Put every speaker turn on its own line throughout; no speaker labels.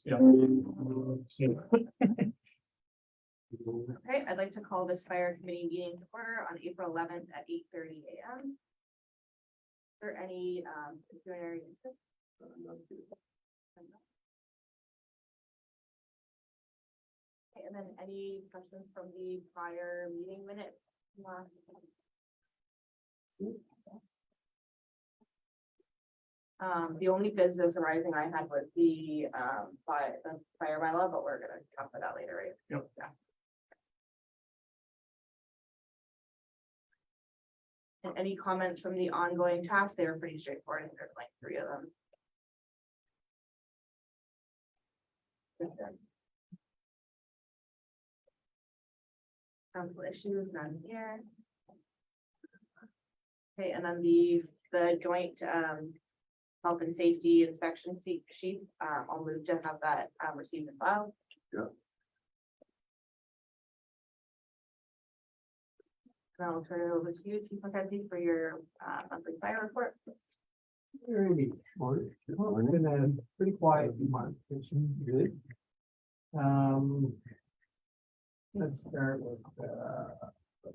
Yeah.
Okay, I'd like to call this fire committee meeting to order on April 11th at 8:30 a.m. Is there any disciplinary interest? Okay, and then any questions from the prior meeting minutes? The only business arising I had was the fire bylaw, but we're gonna talk about that later, right?
Yep.
Yeah. And any comments from the ongoing tasks? They were pretty straightforward, and there's like 3 of them. Council issues, none here. Okay, and then the joint health and safety inspection sheet, I'll move to have that received and filed.
Yeah.
And I'll turn it over to you, Chief Mackenzie, for your monthly fire report.
Alrighty, morning. Well, it's been a pretty quiet month, which is good. Let's start with,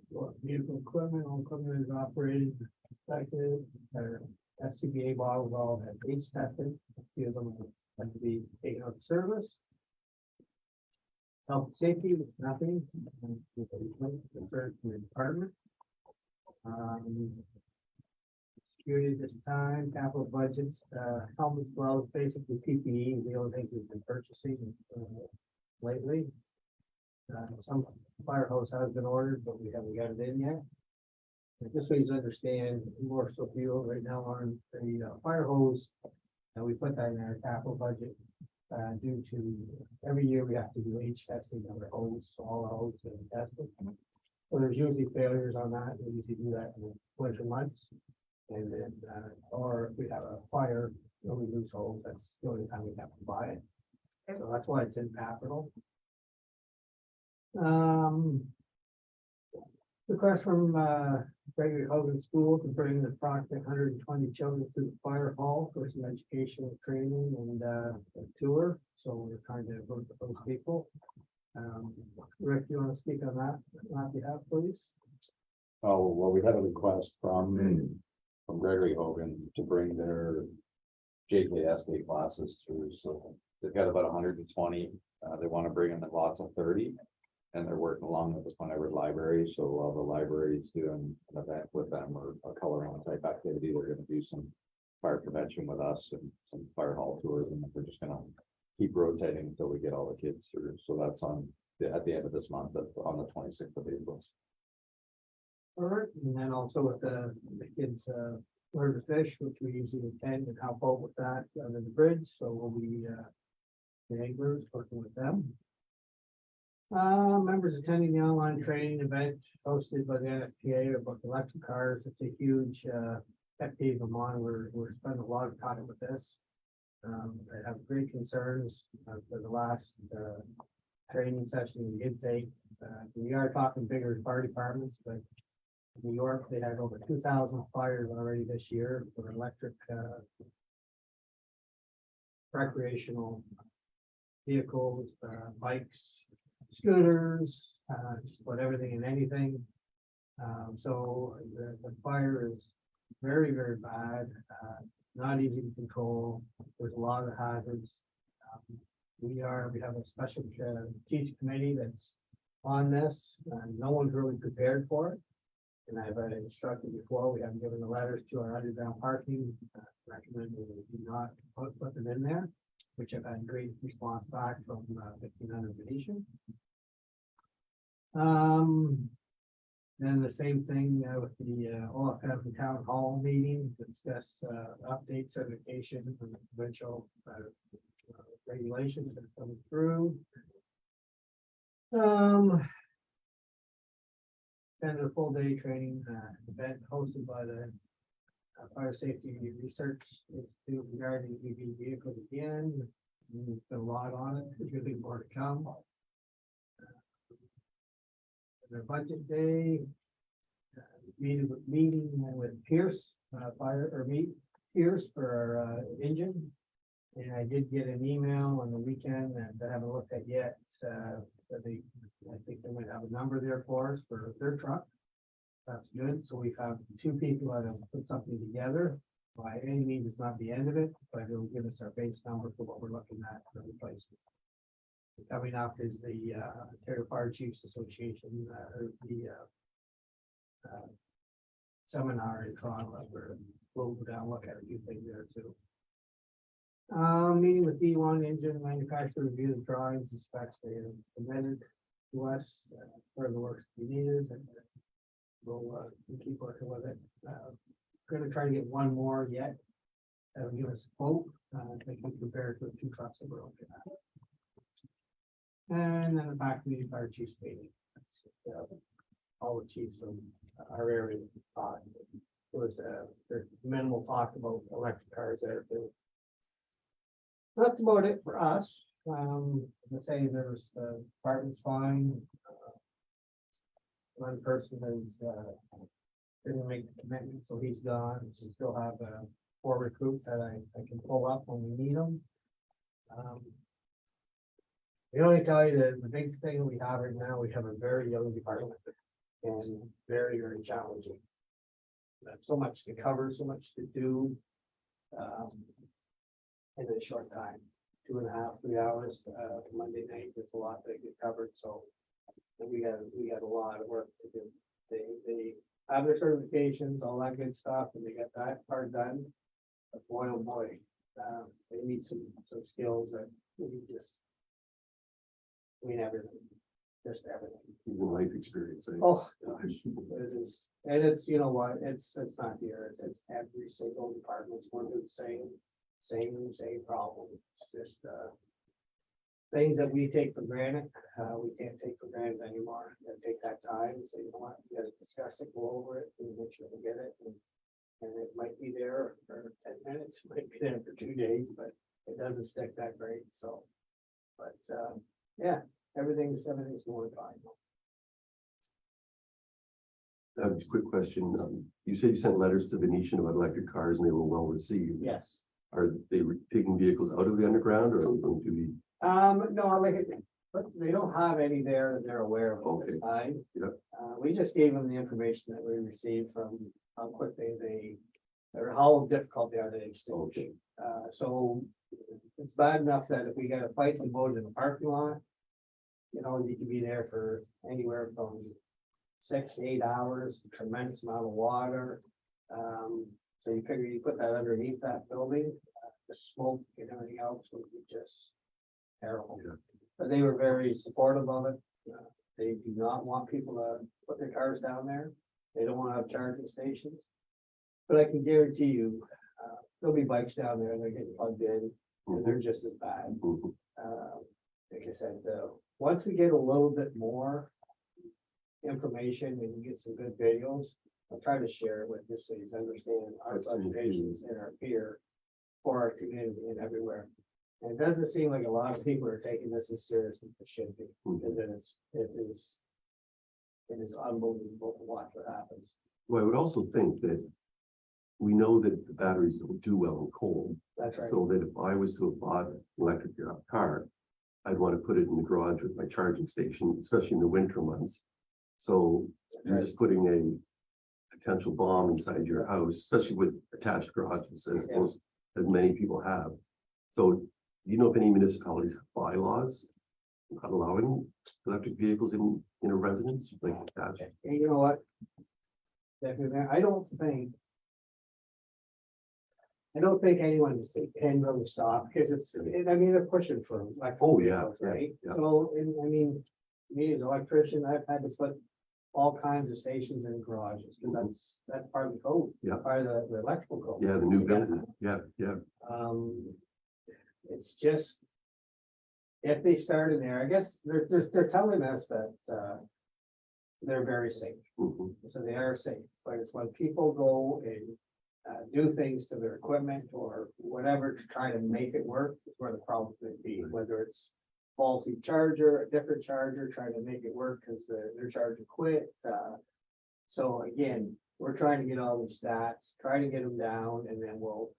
what vehicle equipment, all equipment is operated, inspected, our SCBA bottles all have base tested, a few of them have to be taken out of service. Health and safety, nothing, referred to the department. Security this time, capital budgets, helmets, gloves, basically PPE, the only thing we've been purchasing lately. Some fire hose has been ordered, but we haven't got it in yet. And just so you understand, more so fuel right now on the fire hose, and we put that in our capital budget. Due to every year we have to do H testing of our hose, so all our hoses are tested. So there's usually failures on that, we usually do that in the winter months. And then, or if we have a fire, we lose hose, that's the only time we have to buy it. So that's why it's in capital. Request from Gregory Hogan School to bring approximately 120 children to the fire hall for some educational training and a tour. So we're trying to work with those people. Rick, you want to speak on that on behalf, please?
Oh, well, we had a request from Gregory Hogan to bring their JKSK classes through, so they've got about 120. They want to bring in lots of 30. And they're working along with the Pine Edward Library, so while the library's doing an event with them or a coloring type activity, they're gonna do some fire prevention with us and some fire hall tours, and we're just gonna keep rotating until we get all the kids through. So that's at the end of this month, on the 26th of April.
All right, and then also with the kids, learn to fish, which we usually attend and help out with that under the bridge, so we'll be the anglers working with them. Members attending the online training event hosted by the NFPA about electric cars. It's a huge pet peeve of mine. We're spending a lot of time with this. I have great concerns for the last training session we did take. We are talking bigger fire departments, but in New York, they had over 2,000 fires already this year for electric recreational vehicles, bikes, scooters, just about everything and anything. So the fire is very, very bad, not easy to control. There's a lot of hazards. We have a special chief committee that's on this. No one's really prepared for it. And I've instructed before, we haven't given the letters to our underground parking, recommending we do not put them in there, which I've had great response back from 1500 Venetian. Then the same thing with the OFF Town Hall meeting to discuss update certification from the provincial regulations that are coming through. Then a full day training event hosted by the Fire Safety Research Institute regarding EV vehicles again. There's been a lot on it. There's really more to come. Their budget day, meeting with Pierce, Pierce for our engine. And I did get an email on the weekend in and they haven't looked at yet, but I think they might have a number there for us for their truck. That's good, so we have two people that have put something together. By any means, it's not the end of it, but it'll give us our base number for what we're looking at for replacement. Coming up is the Ontario Fire Chiefs Association, seminar in Toronto, where we'll go down, and look at a few things there too. Meeting with D1 engine manufacturer, review the drawings, the specs they have submitted to us, for the work we needed, and we'll keep working with it. Gonna try to get one more yet. That'll give us a quote, I think we compare it to the two trucks that we're looking at. And then the back to the fire chiefs meeting. All the chiefs of our area. It was there's minimal talk about electric cars there too. That's about it for us. As I say, there's the department's fine. One person is didn't make the commitment, so he's gone. So we still have 4 recruits that I can pull up when we need them. The only tell you that the big thing we have right now, we have a very young department and very, very challenging. So much to cover, so much to do. In a short time, 2.5, 3 hours, Monday night, there's a lot that get covered, so we got a lot of work to do. They have their certifications, all that good stuff, and they got that part done. But boy, oh boy, they need some skills that we just. I mean, everything, just everything.
Even life experience.
Oh, gosh, it is, and it's, you know what, it's not here, it's every single department's going through the same problem. It's just, things that we take for granted, we can't take for granted anymore. You gotta take that time and say, you know what, you gotta discuss it, go over it, and make sure we get it. And it might be there for 10 minutes, it might be there for 2 days, but it doesn't stick that great, so. But, yeah, everything's going fine.
Just a quick question. You said you sent letters to Venetian about electric cars and they were well received.
Yes.
Are they taking vehicles out of the underground or are they going to be?
No, but they don't have any there that they're aware of at this time.
Yep.
We just gave them the information that we received from how quickly or how difficult they are to extinguish.
Okay.
So it's bad enough that if we got a fight and vote in the parking lot, you know, you could be there for anywhere from 6 to 8 hours, tremendous amount of water. So you figure you put that underneath that building, the smoke and everything else would be just terrible.
Yeah.
But they were very supportive of it. They do not want people to put their cars down there. They don't want to have charging stations. But I can guarantee you, there'll be bikes down there, they're getting plugged in, and they're just as bad.
Mhm.
Like I said, once we get a little bit more information and we get some good videos, I'll try to share it with the cities, understand our observations and our fear for our community and everywhere. And it doesn't seem like a lot of people are taking this as serious as it should be, because it is unbelievable to watch what happens.
Well, I would also think that we know that the batteries don't do well in cold.
That's right.
So that if I was to have bought an electric car, I'd want to put it in the garage with my charging station, especially in the winter months. So you're just putting a potential bomb inside your house, especially with attached garages, as many people have. So do you know if any municipalities have bylaws not allowing electric vehicles in a residence like that?
And you know what? Definitely, I don't think anyone can really stop, because I mean, they're pushing for like.
Oh, yeah,
Right,
yeah.
so, I mean, me as an electrician, I've had to put all kinds of stations in garages, because that's part of the code.
Yeah.
Part of the electrical code.
Yeah, the new
You gotta
building. Yeah.
It's just, if they start in there, I guess they're telling us that, they're very safe.
Mhm.
So they are safe, but it's when people go and do things to their equipment or whatever to try to make it work, is where the problem could be, whether it's faulty charger, a different charger, trying to make it work because their charger quit. So again, we're trying to get all these stats, try to get them down, and then we'll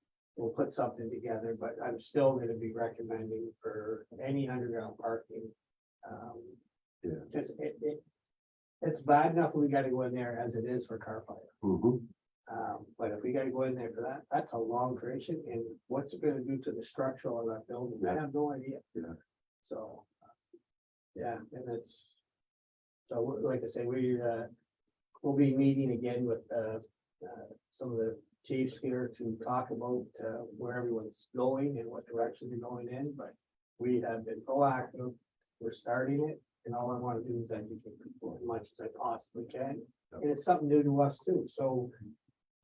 put something together, but I'm still gonna be recommending for any underground parking.
Yeah.
Cause it's bad enough we gotta go in there as it is for car fire.
Mhm.
But if we gotta go in there for that, that's a long duration, and what's it gonna do to the structure of that building? I have no idea.
Yeah.
So, yeah, and it's, so like I say, we'll be meeting again with, some of the chiefs here to talk about, where everyone's going and what direction they're going in, but we have been proactive. We're starting it, and all I wanna do is educate people as much as I possibly can. And it's something new to us too, so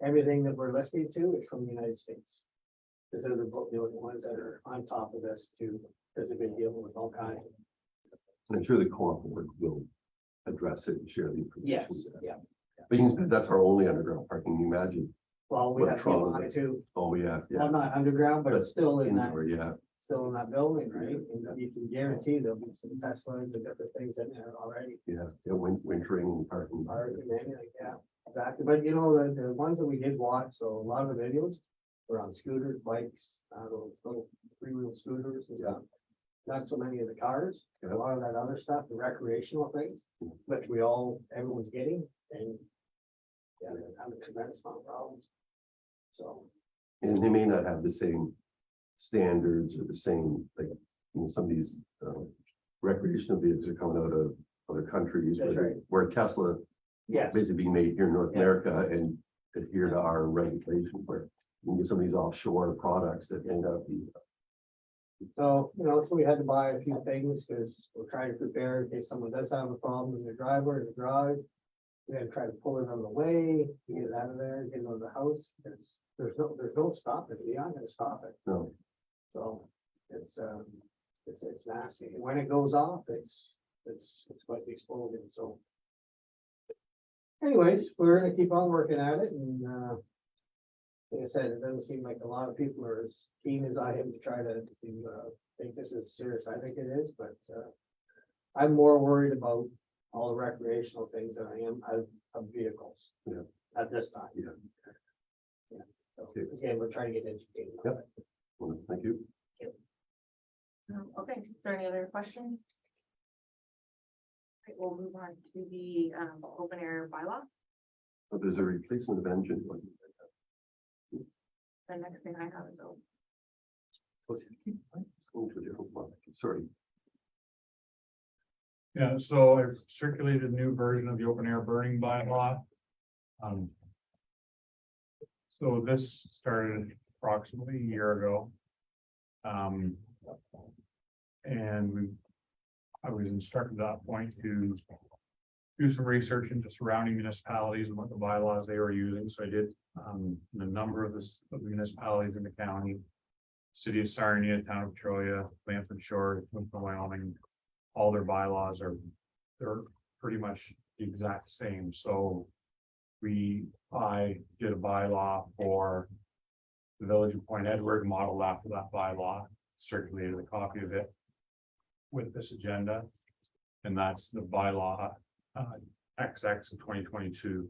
everything that we're listening to is from the United States. Because they're the only ones that are on top of this too, because they've been dealing with all kinds.
And I'm sure the co-op board will address it and share the information.
Yes,
with us.
yeah.
But you can, that's our only underground parking, you imagine.
Well, we
What
have people
trouble
on it too.
Oh, yeah,
Well,
yeah.
not underground, but it's still in that,
Indoor, yeah,
building, right? And you can guarantee there'll be some Teslas and different things in there already.
yeah, wintering and parking.
Or anything, yeah, exactly. But you know, the ones that we did watch, so a lot of the videos were on scooters, bikes, those little three-wheel scooters and stuff. Not so many of the cars, a lot of that other stuff, the recreational things, which everyone's getting, and yeah, they're having tremendous amount of problems. So,
And they may not have the same standards or the same, like, some of these recreational vehicles are coming out of other countries.
That's right.
Where Tesla
yes,
basically being made here in North
Yeah.
America and adhere to our regulations where you can get some of these offshore products that end up being.
so, so we had to buy a few things, because we're trying to prepare in case someone does have a problem in their driveway or the garage. We gotta try to pull it out of the way, get it out of there, get it out of the house, there's no stopping it, we aren't gonna stop it.
No,
So it's nasty. And when it goes off, it's quite the explosion, so. Anyways, we're gonna keep on working at it, and, like I said, it doesn't seem like a lot of people are as keen as I am to try to, think this is serious. I think it is, but, I'm more worried about all the recreational things than I am of vehicles.
Yeah.
At this time.
Yeah.
Yeah. So,
Okay.
again, we're trying to get educated. on
Yep.
it.
well, thank you.
Okay, is there any other questions? Right, we'll move on to the open air bylaw.
So there's a replacement of engine.
The next thing I have is,
Going to a different one, sorry.
Yeah, so I've circulated a new version of the open air burning bylaw. So this started approximately a year ago. And I was instructed at that point to do some research into surrounding municipalities and what the bylaws they were using. So I did, in a number of the municipalities in the county. City of Sarnia, Town of Troya, Blanford Shores, Wyoming, all their bylaws they're pretty much the exact same. So I did a bylaw for the Village of Point Edward, modeled after that bylaw, circulated a copy of it with this agenda. And that's the bylaw XX of 2022.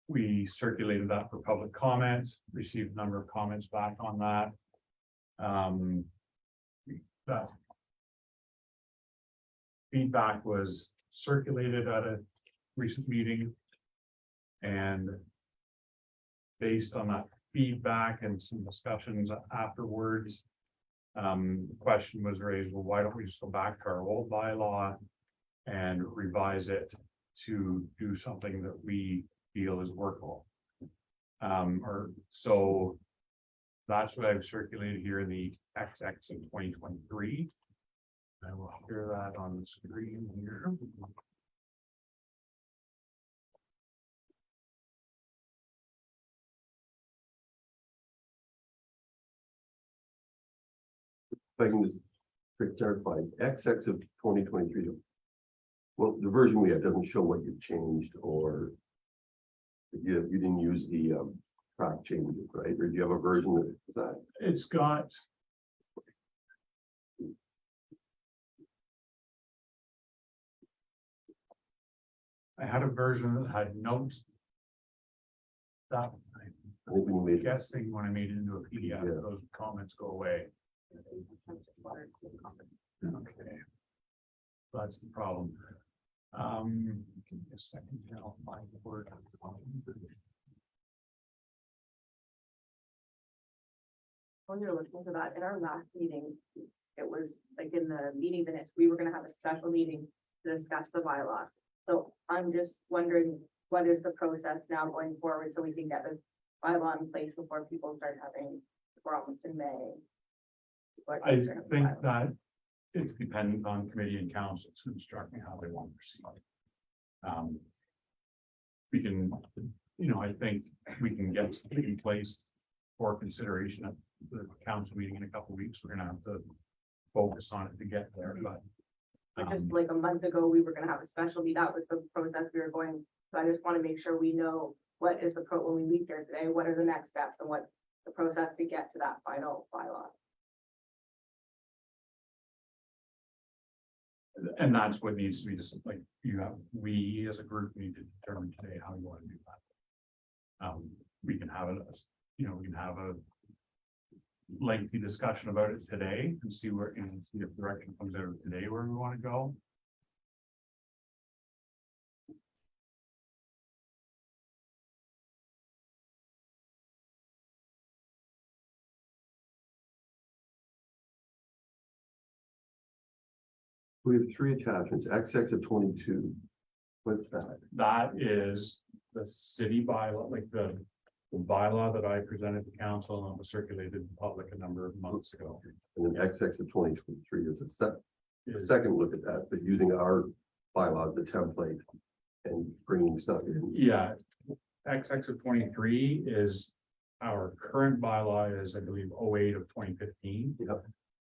We circulated that for public comment, received a number of comments back on that. That feedback was circulated at a recent meeting. And based on that feedback and some discussions afterwards, the question was raised, well, why don't we just go back to our old bylaw and revise it to do something that we feel is workable? So that's what I've circulated here in the XX of 2023. I will share that on the screen here.
If I can just clarify, XX of 2023. Well, the version we have doesn't show what you've changed, or you didn't use the track changes, right? Or do you have a version that is that?
It's got. I had a version that had notes. That
I think we made
I'm guessing when I made it into a PDF,
Yeah.
those comments go away. Okay. That's the problem. Give me a second, here, I'll find the word.
When you're looking for that, in our last meeting, it was like in the meeting minutes, we were gonna have a special meeting to discuss the bylaw. So I'm just wondering, what is the process now going forward so we can get this bylaw in place before people start having problems in May? What
I
concern of the
think
bylaw?
that it's dependent on committee and council to instruct me how they want to proceed. We can, I think we can get something in place for consideration at the council meeting in a couple of weeks. We're gonna have to focus on it to get there, but.
But just like a month ago, we were gonna have a special meet, that was the process we were going, so I just wanna make sure we know what is the when we leave here today, what are the next steps and what the process to get to that final bylaw.
And that's what needs to be just like we as a group need to determine today how we want to do that. We can have we can have a lengthy discussion about it today and see see if direction comes out of today where we want to go.
We have three attachments, XX of 22. What's that?
That is the city bylaw, like the bylaw that I presented to council and was circulated to the public a number of months ago.
And then XX of 2023 is a
Is-
second look at that, but using our bylaws, the template and bringing stuff in.
Yeah, XX of 23 is our current bylaw is, I believe, 08 of 2015.
Yep.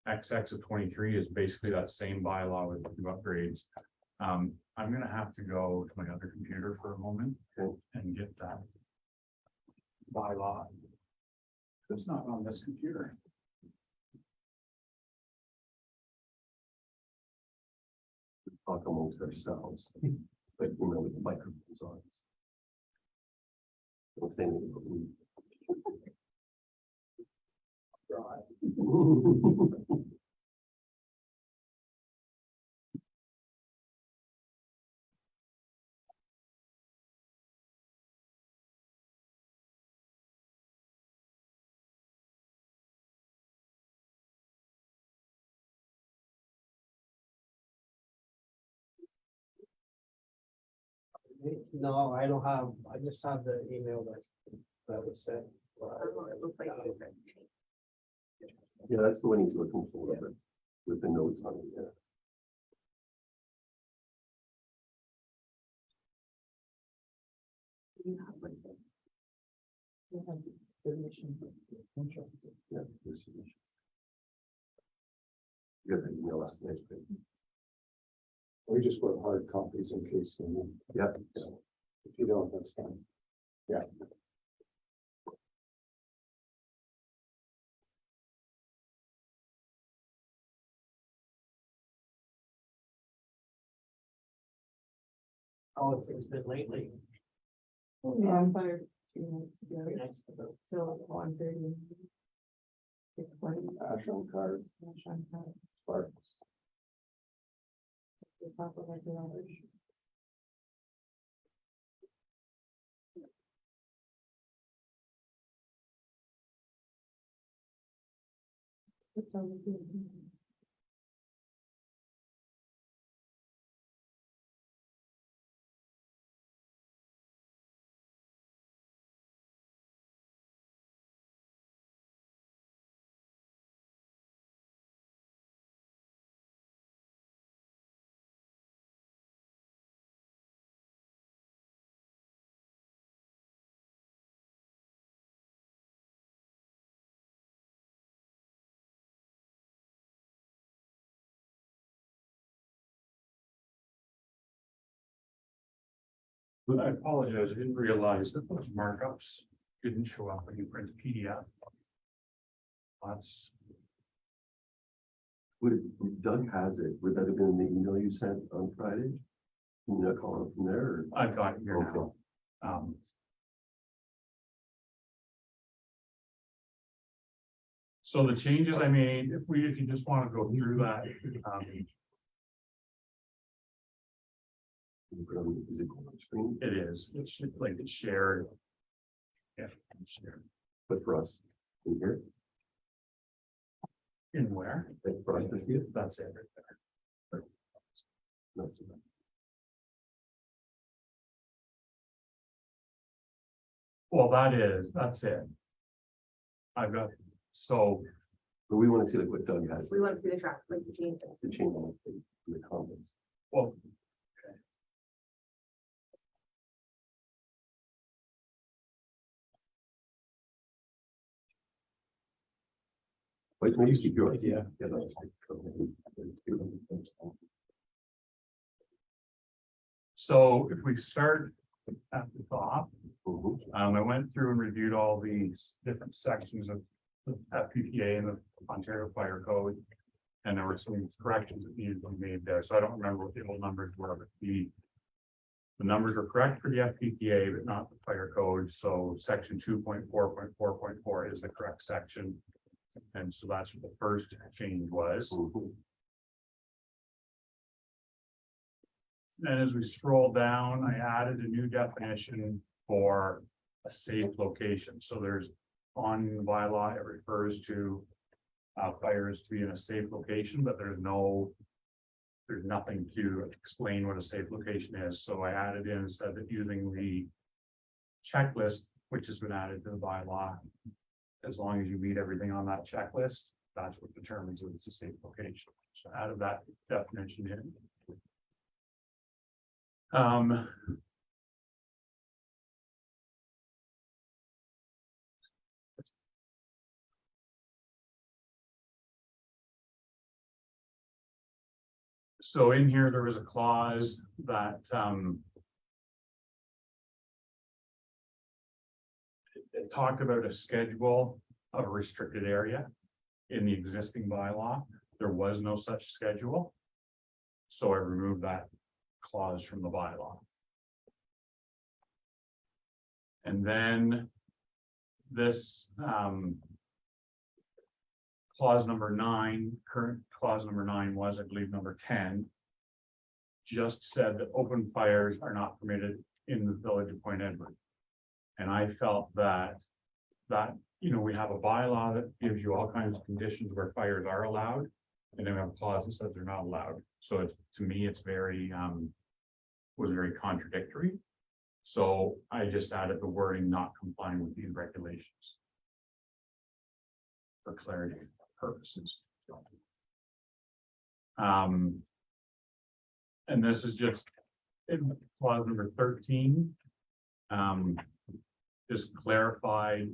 XX of 23 is basically that same bylaw with a few upgrades. I'm gonna have to go to my other computer for a moment
Okay.
and get that bylaw. It's not on this computer.
Talk amongst ourselves, but with the microphones on. Don't say anything about me.
No, I don't have, I just have the email that was sent.
It looks like it was a-
Yeah, that's the one he's looking for, but with the notes on it, yeah. Yeah. there's an issue. You got the email last night. right?
We just put hard copies in case.
Yeah.
If you don't, that's fine. Yeah.
Oh, it's been lately.
Yeah, I fired 2 minutes ago,
Very nice of them.
till 1:30.
Ashland card, Sparks.
It's on the.
But I apologize, I didn't realize that those markups didn't show up when you print a PDF. That's,
Doug has it. Would that have been the email you sent on Friday? Can you call it from there? Or?
I've got it here now. So the changes I made, if you just want to go through that,
Is it on the screen?
it is, it should, like, it's shared. Yeah, it's shared.
But for us, in here,
In where?
like for us to see it?
That's it right there.
No, it's not.
Well, that's it. I've got, so,
But we want to see like what Doug has
We want to see the track, like the changes.
to change on the comments.
well,
Wait, maybe you keep yours.
Yeah.
Yeah, that's right.
so if we start at the top,
Mhm.
I went through and reviewed all these different sections of the FPPA and the Ontario Fire Code. And there were some corrections that needed to be made there, so I don't remember what the old numbers were, but the numbers are correct for the FPPA, but not the fire code, so section 2.4.4.4 is the correct section. And so that's what the first change was.
Mhm.
Then as we scroll down, I added a new definition for a safe location. So there's on the bylaw, it refers to fires to be in a safe location, but there's nothing to explain what a safe location is. So I added in, instead of using the checklist, which has been added to the bylaw, as long as you meet everything on that checklist, that's what determines if it's a safe location. So I added that definition in. So in here, there was a clause that, it talked about a schedule of a restricted area in the existing bylaw. There was no such schedule. So I removed that clause from the bylaw. And then this, clause number 9, current clause number 9 was, I believe, number 10. Just said that open fires are not permitted in the village of Point Edward. And I felt that, we have a bylaw that gives you all kinds of conditions where fires are allowed. And then we have a clause that says they're not allowed. So it's, to me, it's very, was very contradictory. So I just added the wording not complying with these regulations. For clarity purposes. And this is just in clause number 13. Just clarified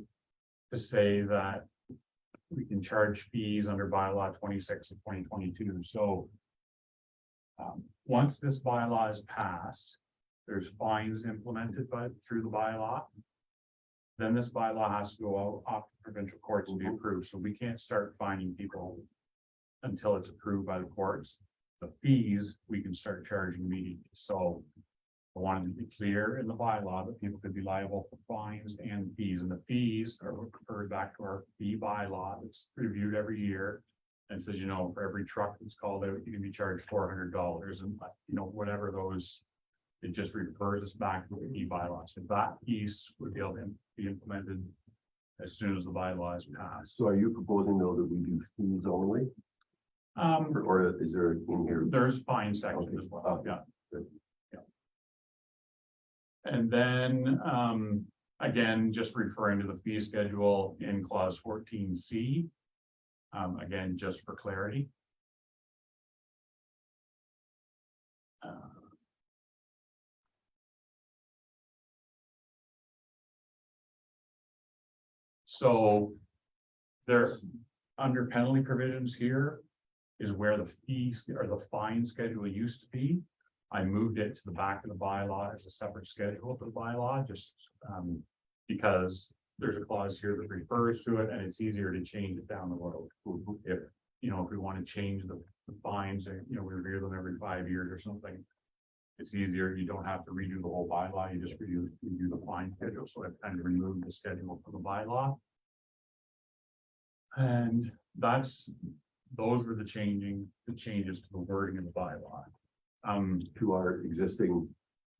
to say that we can charge fees under bylaw 26 of 2022. So once this bylaw is passed, there's fines implemented through the bylaw. Then this bylaw has to go off to provincial courts to be approved. So we can't start fining people until it's approved by the courts. The fees, we can start charging immediately. So I wanted to be clear in the bylaw that people could be liable for fines and fees, and the fees are what refers back to our fee bylaw that's reviewed every year. And says, for every truck that's called out, you can be charged $400, and whatever those, it just refers us back to the fee bylaw. So that piece would be able to be implemented as soon as the bylaw is passed.
So are you proposing though that we do fees only, or is there in here?
There's fine section as well,
Okay.
yeah.
Good.
Yeah. And then, again, just referring to the fee schedule in clause 14C. Again, just for clarity. So there, under penalty provisions here is where the fees or the fine schedule used to be. I moved it to the back of the bylaw as a separate schedule to the bylaw, just because there's a clause here that refers to it and it's easier to change it down the road.
Mhm.
If we want to change the fines, and we review them every 5 years or something. It's easier, you don't have to redo the whole bylaw, you just review the fine schedule, so I've kind of removed the schedule from the bylaw. And those were the changes to the wording of the bylaw.
To our existing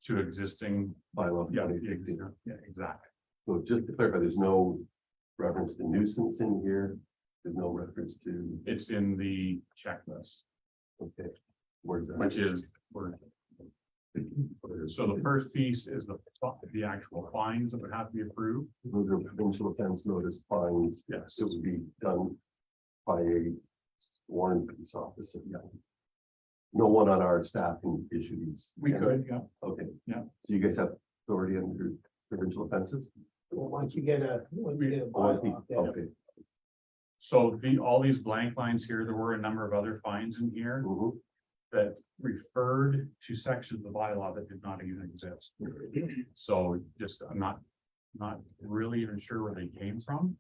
To existing,
bylaw.
yeah, exactly.
So just to clarify, there's no reference to nuisance in here. There's no reference to,
It's in the checklist,
okay, where's that?
which is, so the first piece is the actual fines that would have to be approved.
Those are provincial offense notice fines.
Yes.
It would be done by a warrant police officer. Yeah. No one on our staff can issue these.
We could, yeah.
Okay.
Yeah.
So you guys have authority under provincial offenses?
Well, once you get a bylaw, then
Okay.
So all these blank lines here, there were a number of other fines in here
Mhm.
that referred to sections of the bylaw that did not even exist. So just, I'm not really even sure where they came from,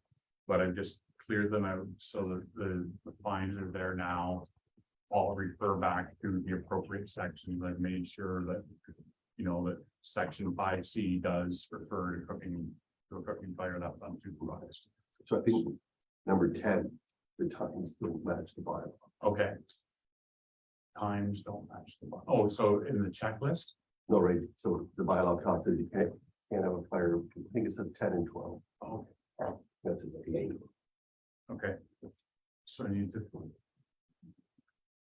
but I've just cleared them out so that the fines are there now. All refer back to the appropriate sections. I've made sure that, that section 5C does refer to a cooking fire that's unsupervised.
So I think number 10, the times don't match the bylaw.
Okay. Times don't match the bylaw. Oh, so in the checklist?
No, right, so the bylaw talks that you can't have a fire, I think it says 10 and 12.
Oh,
That's it.
okay. So I need to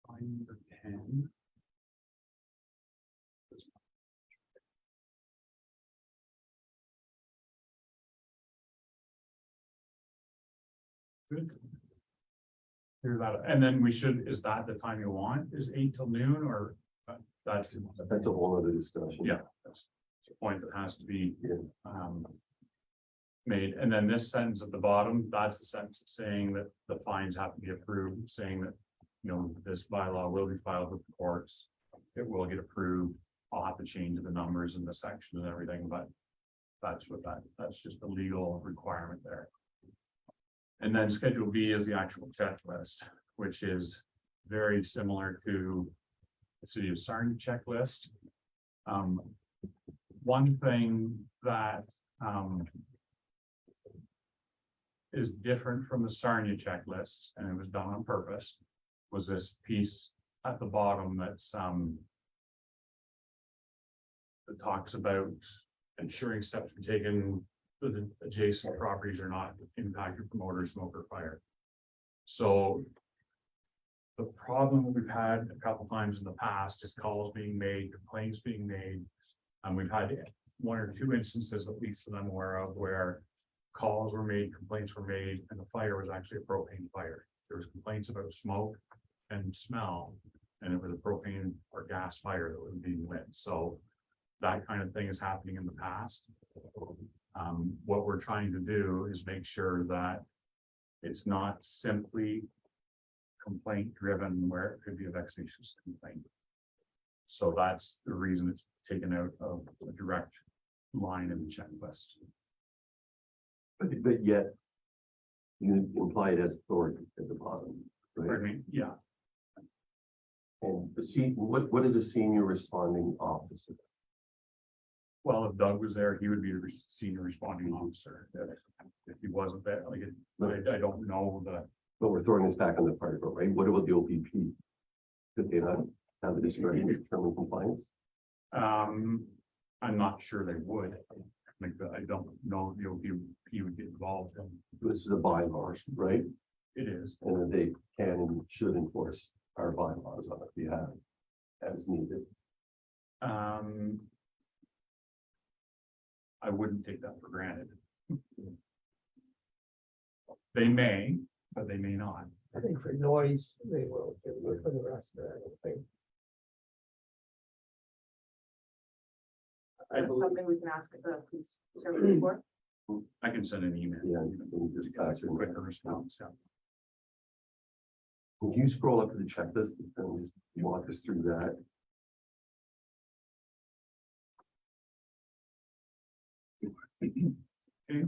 find number 10. Good. Clear that, and then is that the time you want, is 8 till noon, or that's
That's a whole other discussion.
yeah, that's the point that has to be
Yeah.
made, and then this sentence at the bottom, that's the sentence saying that the fines have to be approved, saying that, this bylaw will be filed with the courts. It will get approved. I'll have to change the numbers in the section and everything, but that's just a legal requirement there. And then Schedule B is the actual checklist, which is very similar to the City of Sarnia checklist. One thing that is different from the Sarnia checklist, and it was done on purpose, was this piece at the bottom that's that talks about ensuring steps are taken so the adjacent properties are not impacted from odor, smoke, or fire. So the problem we've had a couple times in the past is calls being made, complaints being made. And we've had 1 or 2 instances, at least that I'm aware of, where calls were made, complaints were made, and the fire was actually a propane fire. There was complaints about smoke and smell, and it was a propane or gas fire that was being lit. So that kind of thing is happening in the past. What we're trying to do is make sure that it's not simply complaint driven where it could be a vexatious complaint. So that's the reason it's taken out of a direct line in the checklist.
But yet, you imply it as authority at the bottom, right?
Pardon me? Yeah,
And what is a senior responding officer?
well, if Doug was there, he would be the senior responding officer. If he wasn't there, I don't know the.
But we're throwing this back on the fire department, right? What about the OPP? Could they not have the discretion to determine compliance?
I'm not sure they would. I don't know if the OPP would get involved in.
This is a bylaw, right?
It is.
And that they can and should enforce our bylaws on our behalf as needed.
I wouldn't take that for granted. They may, but they may not.
I think for noise, they will, but for the rest of it, I don't think.
That's something we can ask the police service for.
I can send an email.
Yeah, and just pass it.
Quicker response, yeah.
Would you scroll up to the checklist and just walk us through that?
Okay,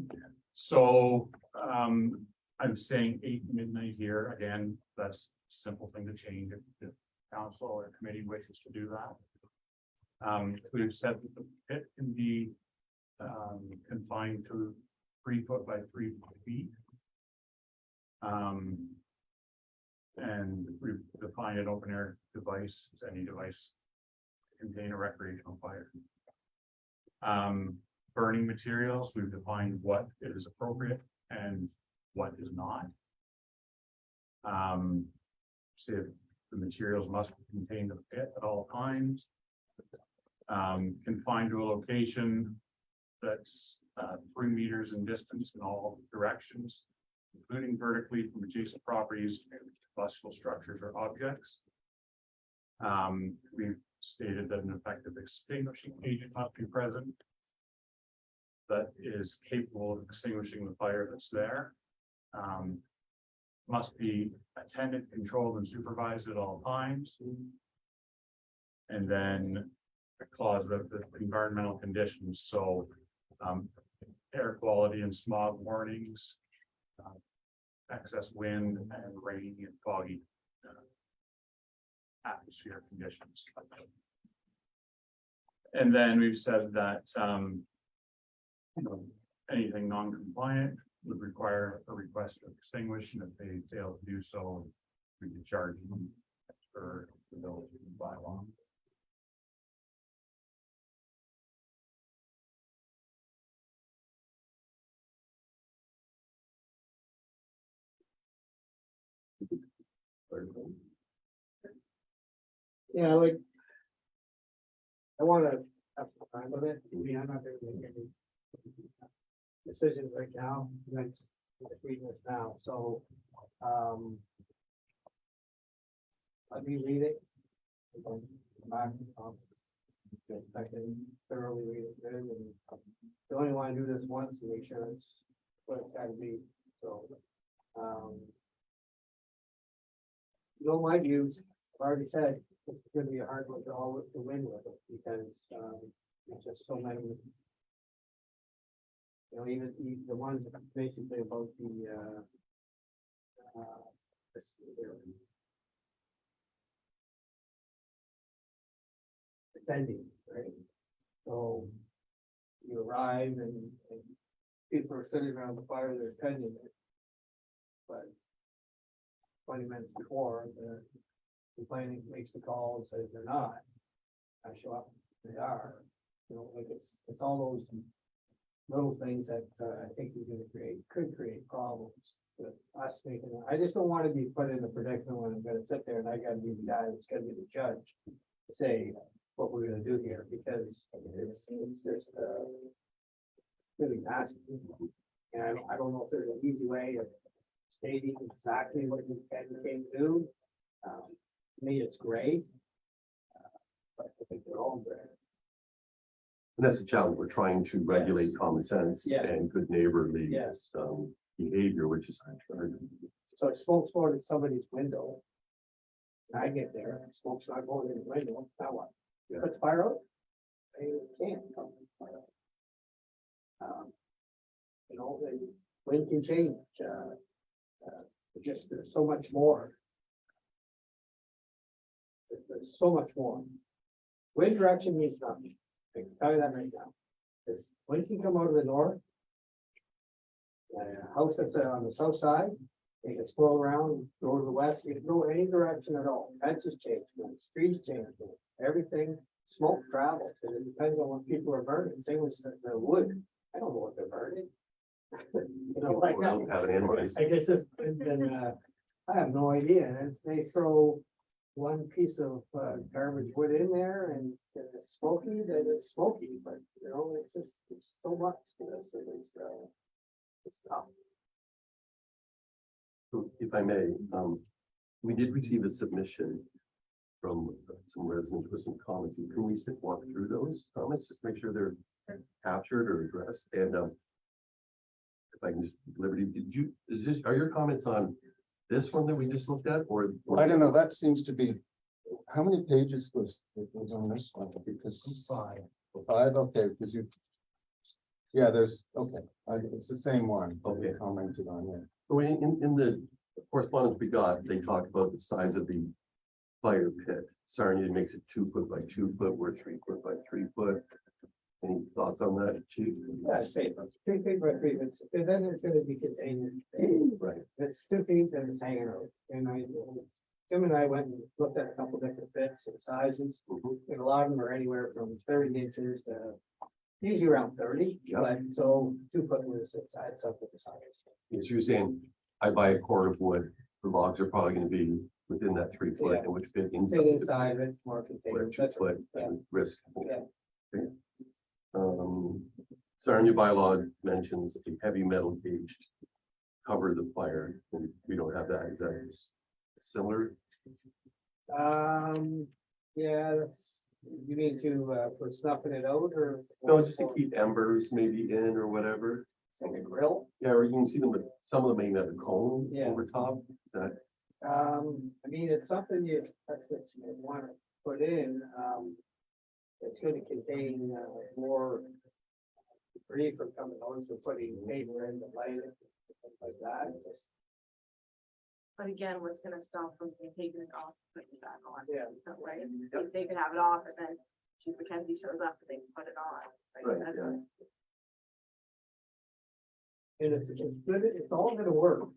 so, I'm saying 8 midnight here, again, that's a simple thing to change if council or committee wishes to do that. We've said that the pit can be, confined to 3 foot by 3 feet. And we've defined an open air device as any device to contain a recreational fire. Burning materials, we've defined what is appropriate and what is not. See if the materials must contain the pit at all times. Confined to a location that's 3 meters in distance in all directions, including vertically from adjacent properties, combustible structures or objects. We've stated that an effective extinguishing agent must be present that is capable of extinguishing the fire that's there. Must be attended, controlled, and supervised at all times. And then a clause of the environmental conditions, so air quality and smog warnings, excess wind and rain and foggy atmosphere conditions. And then we've said that anything non-compliant would require a request to extinguish, and if they fail to do so, we could charge them for the village bylaw.
Yeah, like. I wanna have some time with it, I mean, I'm not gonna make any decisions right now, I'm just reading this now, so, let me read it. Come back, I can thoroughly read it, and I only wanna do this once to make sure it's what it's gotta be, so, you know, my views, I've already said, it's gonna be a hard one to win with it, because, there's just so many. You know, even the ones basically about the, let's see here. Attending, right? So you arrive and people are sitting around the fire, they're attending it. But 20 minutes before, the complaining makes the call and says they're not. I show up, they are, you know, like it's all those little things that I think could create problems with us making, I just don't want to be put in a predicament when I'm gonna sit there and I gotta be the guy that's gonna be the judge to say what we're gonna do here, because it's just really nasty. And I don't know if there's an easy way of stating exactly what you can do. To me, it's great. But I think they're all great.
And that's the challenge. We're trying to regulate common sense
Yes.
and good neighborly
Yes.
behavior, which is hard.
So if smoke's going in somebody's window. And I get there, and smoke's not going in the window, now what?
Yeah.
Put the fire out? They can't come to the fire. You know, the wind can change, there's so much more. There's so much more. Wind direction means nothing. I can tell you that right now. Because wind can come out of the north. A house that's on the south side, you can swirl around, go to the west, you can go any direction at all. Fences change, streets change, everything, smoke travels, and it depends on what people are burning. Same with the wood. I don't know what they're burning. You know, like
We don't have it analyzed.
I guess it's been, I have no idea. And they throw one piece of garbage wood in there and it's smoky, then it's smoky, but you know, it's just, it's so much to this, and it's tough.
So if I may, we did receive a submission from some residents with some comments. Can we walk through those comments, just make sure they're captured or addressed? And if I can just, Liberty, are your comments on this one that we just looked at, or?
I don't know, that seems to be, how many pages was on this one? Because
5.
5, okay, because you. Yeah, there's, okay, it's the same one.
Okay.
Commented on, yeah.
So in the correspondence we got, they talked about the size of the fire pit. Sarnia makes it 2 foot by 2 foot, we're 3 foot by 3 foot. Any thoughts on that, chief?
Yeah, I'd say 3 feet by 3 feet, and then it's gonna be contained.
Right.
It's 2 feet and it's hanging out, and Jim and I went and looked at a couple different fits and sizes,
Mhm.
and a lot of them are anywhere from 30 inches to usually around 30,
Yeah.
but so 2 foot was the size, up with the size.
Yes, you're saying, I buy a cord of wood, the logs are probably gonna be within that 3 foot
Yeah.
and which fit
Fit
inside.
inside, it's more
Where
contained.
2 foot
Yeah.
risk.
Yeah.
Okay. Sarnia bylaw mentions a heavy metal cage to cover the fire, and we don't have that, is that similar?
Yeah, that's, you mean to, for snuffing it out or?
No, just to keep embers maybe in or whatever.
Like a grill?
Yeah, or you can see them, with some of them may have a cone
Yeah.
over top, that,
I mean, it's something that's what you want to put in, it's going to contain, more debris from coming out, so putting paper in the light, things like that, it's just,
But again, what's gonna stop from taking it off, putting it back on?
yeah.
Right, if they could have it off and then Chief Mackenzie shows up and they can put it on.
Right,
That's-
yeah.
And it's good, it's all gonna work.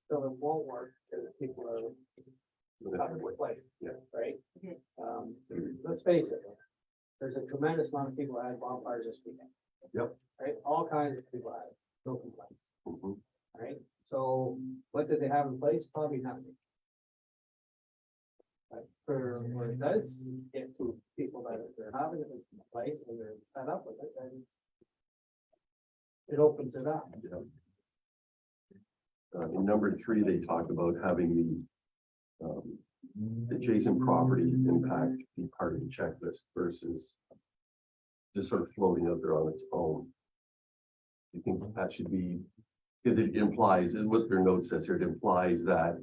So it won't work, because people are covered with light.
Yeah.
Right?
Mhm.
Let's face it, there's a tremendous amount of people that had bonfires this weekend.
Yep.
Right, all kinds of people had, no complaints,
Mhm.
right? So what did they have in place? Probably nothing. But for what it does, get to people that are having it in place and they're fed up with it, then it opens it up.
Yeah. In number 3, they talk about having the adjacent property impact be part of the checklist versus just sort of floating out there on its own. You think that should be, because it implies, is what their note says here, it implies that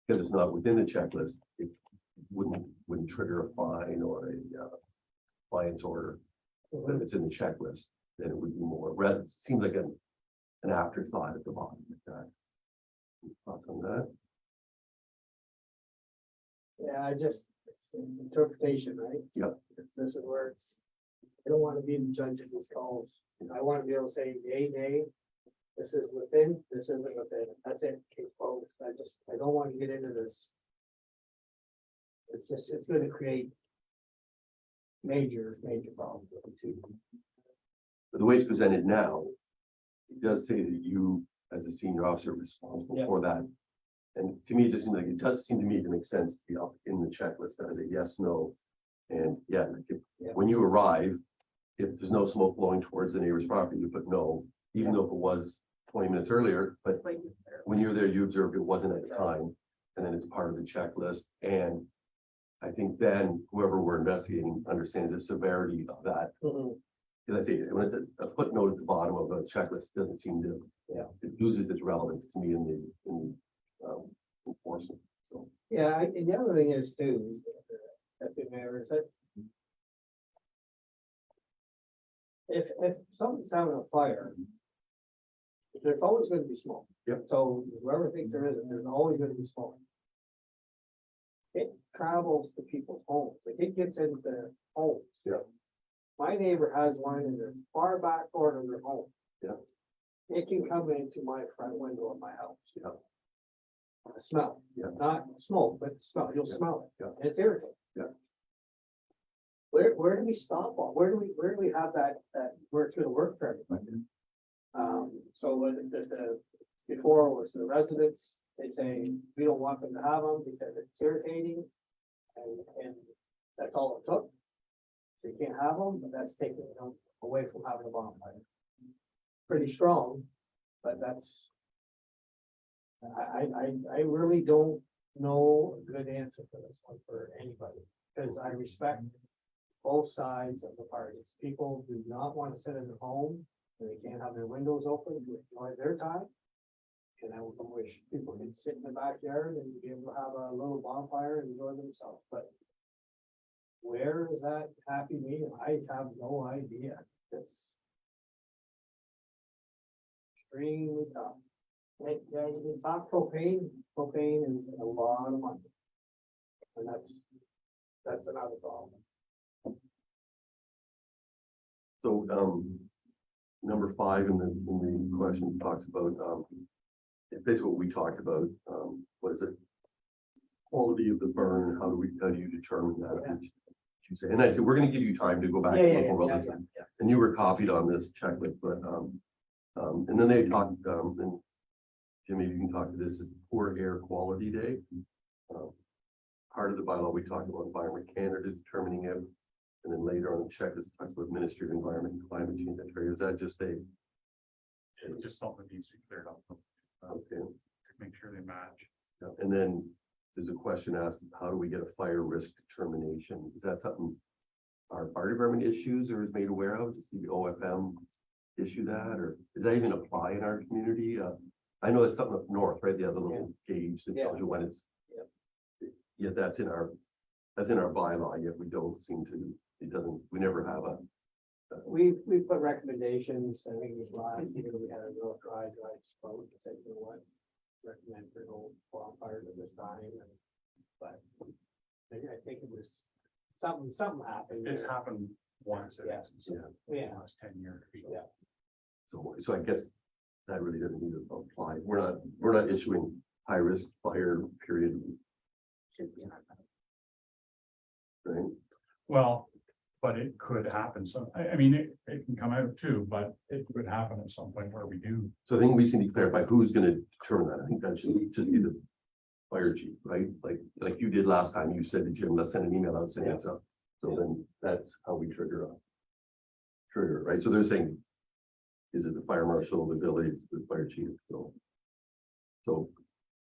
because it's not within the checklist, it wouldn't trigger a fine or a fines order. But if it's in the checklist, then it would be more, rather, it seems like an afterthought at the bottom like that. Thoughts on that?
Yeah, it's an interpretation, right?
Yep.
This is where I don't want to be the judge of these calls. I want to be able to say, yay, nay, this is within, this isn't within, that's it, case closed. I don't want to get into this. It's gonna create major problems with it too.
But the way it's presented now, it does say that you, as a senior officer, are responsible
Yeah.
for that. And to me, it does seem to me to make sense to be up in the checklist as a yes, no. And yeah, like
Yeah.
when you arrive, if there's no smoke blowing towards the neighbor's property, you put no, even though if it was 20 minutes earlier, but
Like,
when you're there, you observed it wasn't at the time. And then it's part of the checklist. And I think then whoever we're investigating understands the severity of that. Because I say, when it's a footnote at the bottom of a checklist, it doesn't seem to,
Yeah.
it loses its relevance to me in the enforcement, so.
Yeah, and the other thing is too, Deputy Mayor, is that if somebody's having a fire, there's always gonna be smoke.
Yep.
So whoever thinks there isn't, there's always gonna be smoke. It travels to people's homes, like it gets into homes.
Yeah.
My neighbor has one in the far back corner of their home.
Yeah.
It can come into my front window of my house.
Yeah.
Smell.
Yeah.
Not smoke, but smell, you'll
Yeah.
smell it.
Yeah.
And it's irritating.
Yeah.
Where do we stop on? Where do we have that where it's gonna work for everybody? So when before it was the residents, they say, we don't want them to have them because it's irritating. And that's all it took. So you can't have them, but that's taking them away from having a bonfire. Pretty strong, but that's. I really don't know a good answer for this one for anybody, because I respect both sides of the parties. People do not want to sit in their home, and they can't have their windows open to enjoy their time. And I would wish people could sit in the backyard and be able to have a little bonfire and enjoy themselves, but where is that happy medium? I have no idea. It's extremely tough. Like, yeah, you can talk propane is a lot of money. And that's another problem.
So, number 5 in the question talks about, it's basically what we talked about, what is it? Quality of the burn, how do you determine that?
Yeah.
You say, and I said, we're gonna give you time to go back.
Yeah,
and
yeah,
look over all
yeah,
this.
yeah.
And you were copied on this checklist, but, and then they talked, and Jimmy, you can talk to this, is Poor Air Quality Day. Part of the bylaw, we talked about Environment Canada determining it. And then later on the checklist, it talks about Ministry of Environment and Climate Change. Is that just a,
It's just something that needs to be cleared up,
okay?
to make sure they match.
Yeah, and then there's a question asked, how do we get a fire risk determination? Is that something our fire department issues or is made aware of? Does the OFM issue that, or does that even apply in our community? I know it's something up north, right? They have a little gauge that tells you when it's. Yet that's in our bylaw, yet we don't seem to, it doesn't, we never have a.
We put recommendations, I think it was last year, we had a real dry spot, to say, you know what, recommend for no wildfires at this time, but I think it was something happened.
It's
there.
happened once in
Yeah.
the
Yeah,
last 10 years.
Yeah.
So I guess that really doesn't need to apply. We're not issuing high risk fire period,
Should be on that.
right?
Well, but it could happen. So, I mean, it can come out too, but it could happen at some point where we do.
So I think we just need to clarify who's gonna determine that. I think that should just be the fire chief, right? Like you did last time. You said to Jim, let's send an email out saying it's up. So then that's how we trigger, right? So they're saying, is it the fire marshal, the village, the fire chief? So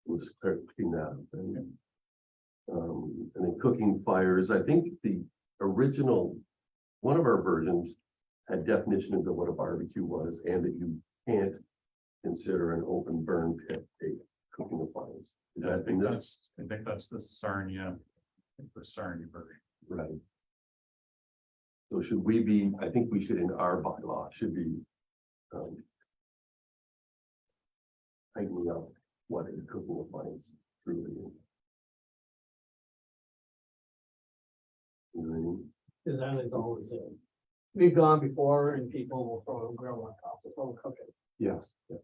let's clean that up. And then cooking fires, I think the original, one of our versions had definitions of what a barbecue was and that you can't consider an open burn pit a cooking appliance. Is
I
that in
think
this?
that's the Sarnia version.
Right. So should we be, I think we should in our bylaw, should be tightening up what a cooking appliance truly is. You know what I mean?
because that is always it. We've gone before and people will throw a grill on top, so they'll cook it.
Yes. Yeah.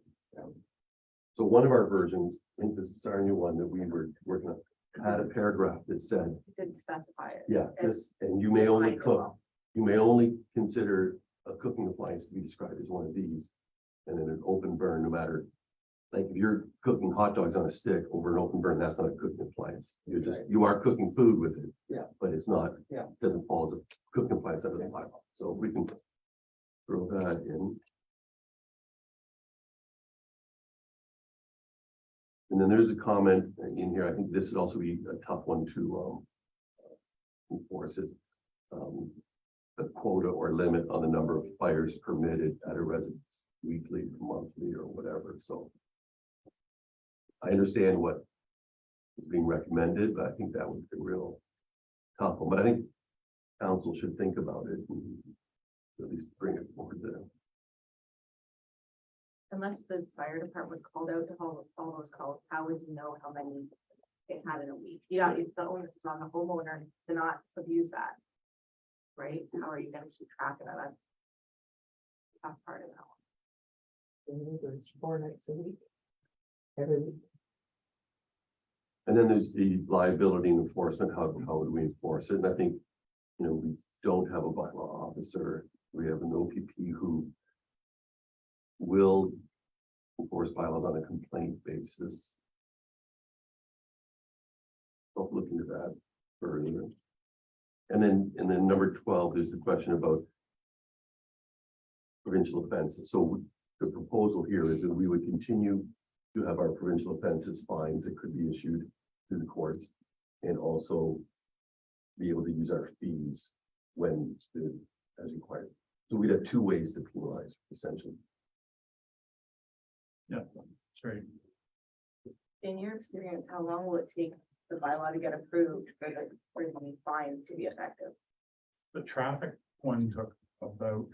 So one of our versions, I think this is our new one that we were working on, had a paragraph that said,
It didn't specify it.
yeah, this, and you may only cook, you may only consider a cooking appliance to be described as one of these. And then an open burn, no matter, like if you're cooking hot dogs on a stick over an open burn, that's not a cooking appliance. You're just,
Right.
you are cooking food with it.
Yeah.
But it's not,
Yeah.
doesn't fall as a cooking appliance under the bylaw. So we can throw that in. And then there's a comment in here, I think this would also be a tough one to enforce it. The quota or limit on the number of fires permitted at a residence weekly, monthly, or whatever, so. I understand what is being recommended, but I think that would be a real tough one, but I think council should think about it and at least bring it forward there.
Unless the fire department was called out to all those calls, how would you know how many it had in a week? Yeah, it's the onus is on the homeowner to not abuse that. Right? How are you gonna keep track of that? That's the tough part of that one.
There's 4 nights a week. Every week.
And then there's the liability and enforcement, how would we enforce it? And I think, you know, we don't have a bylaw officer, we have an OPP who will enforce bylaws on a complaint basis. I'll look into that further. And then number 12, there's the question about provincial offenses. So the proposal here is that we would continue to have our provincial offenses fines that could be issued to the courts and also be able to use our fees when as required. So we'd have 2 ways to penalize essentially.
Yeah, that's right.
In your experience, how long will it take the bylaw to get approved for the fines to be effective?
The traffic one took about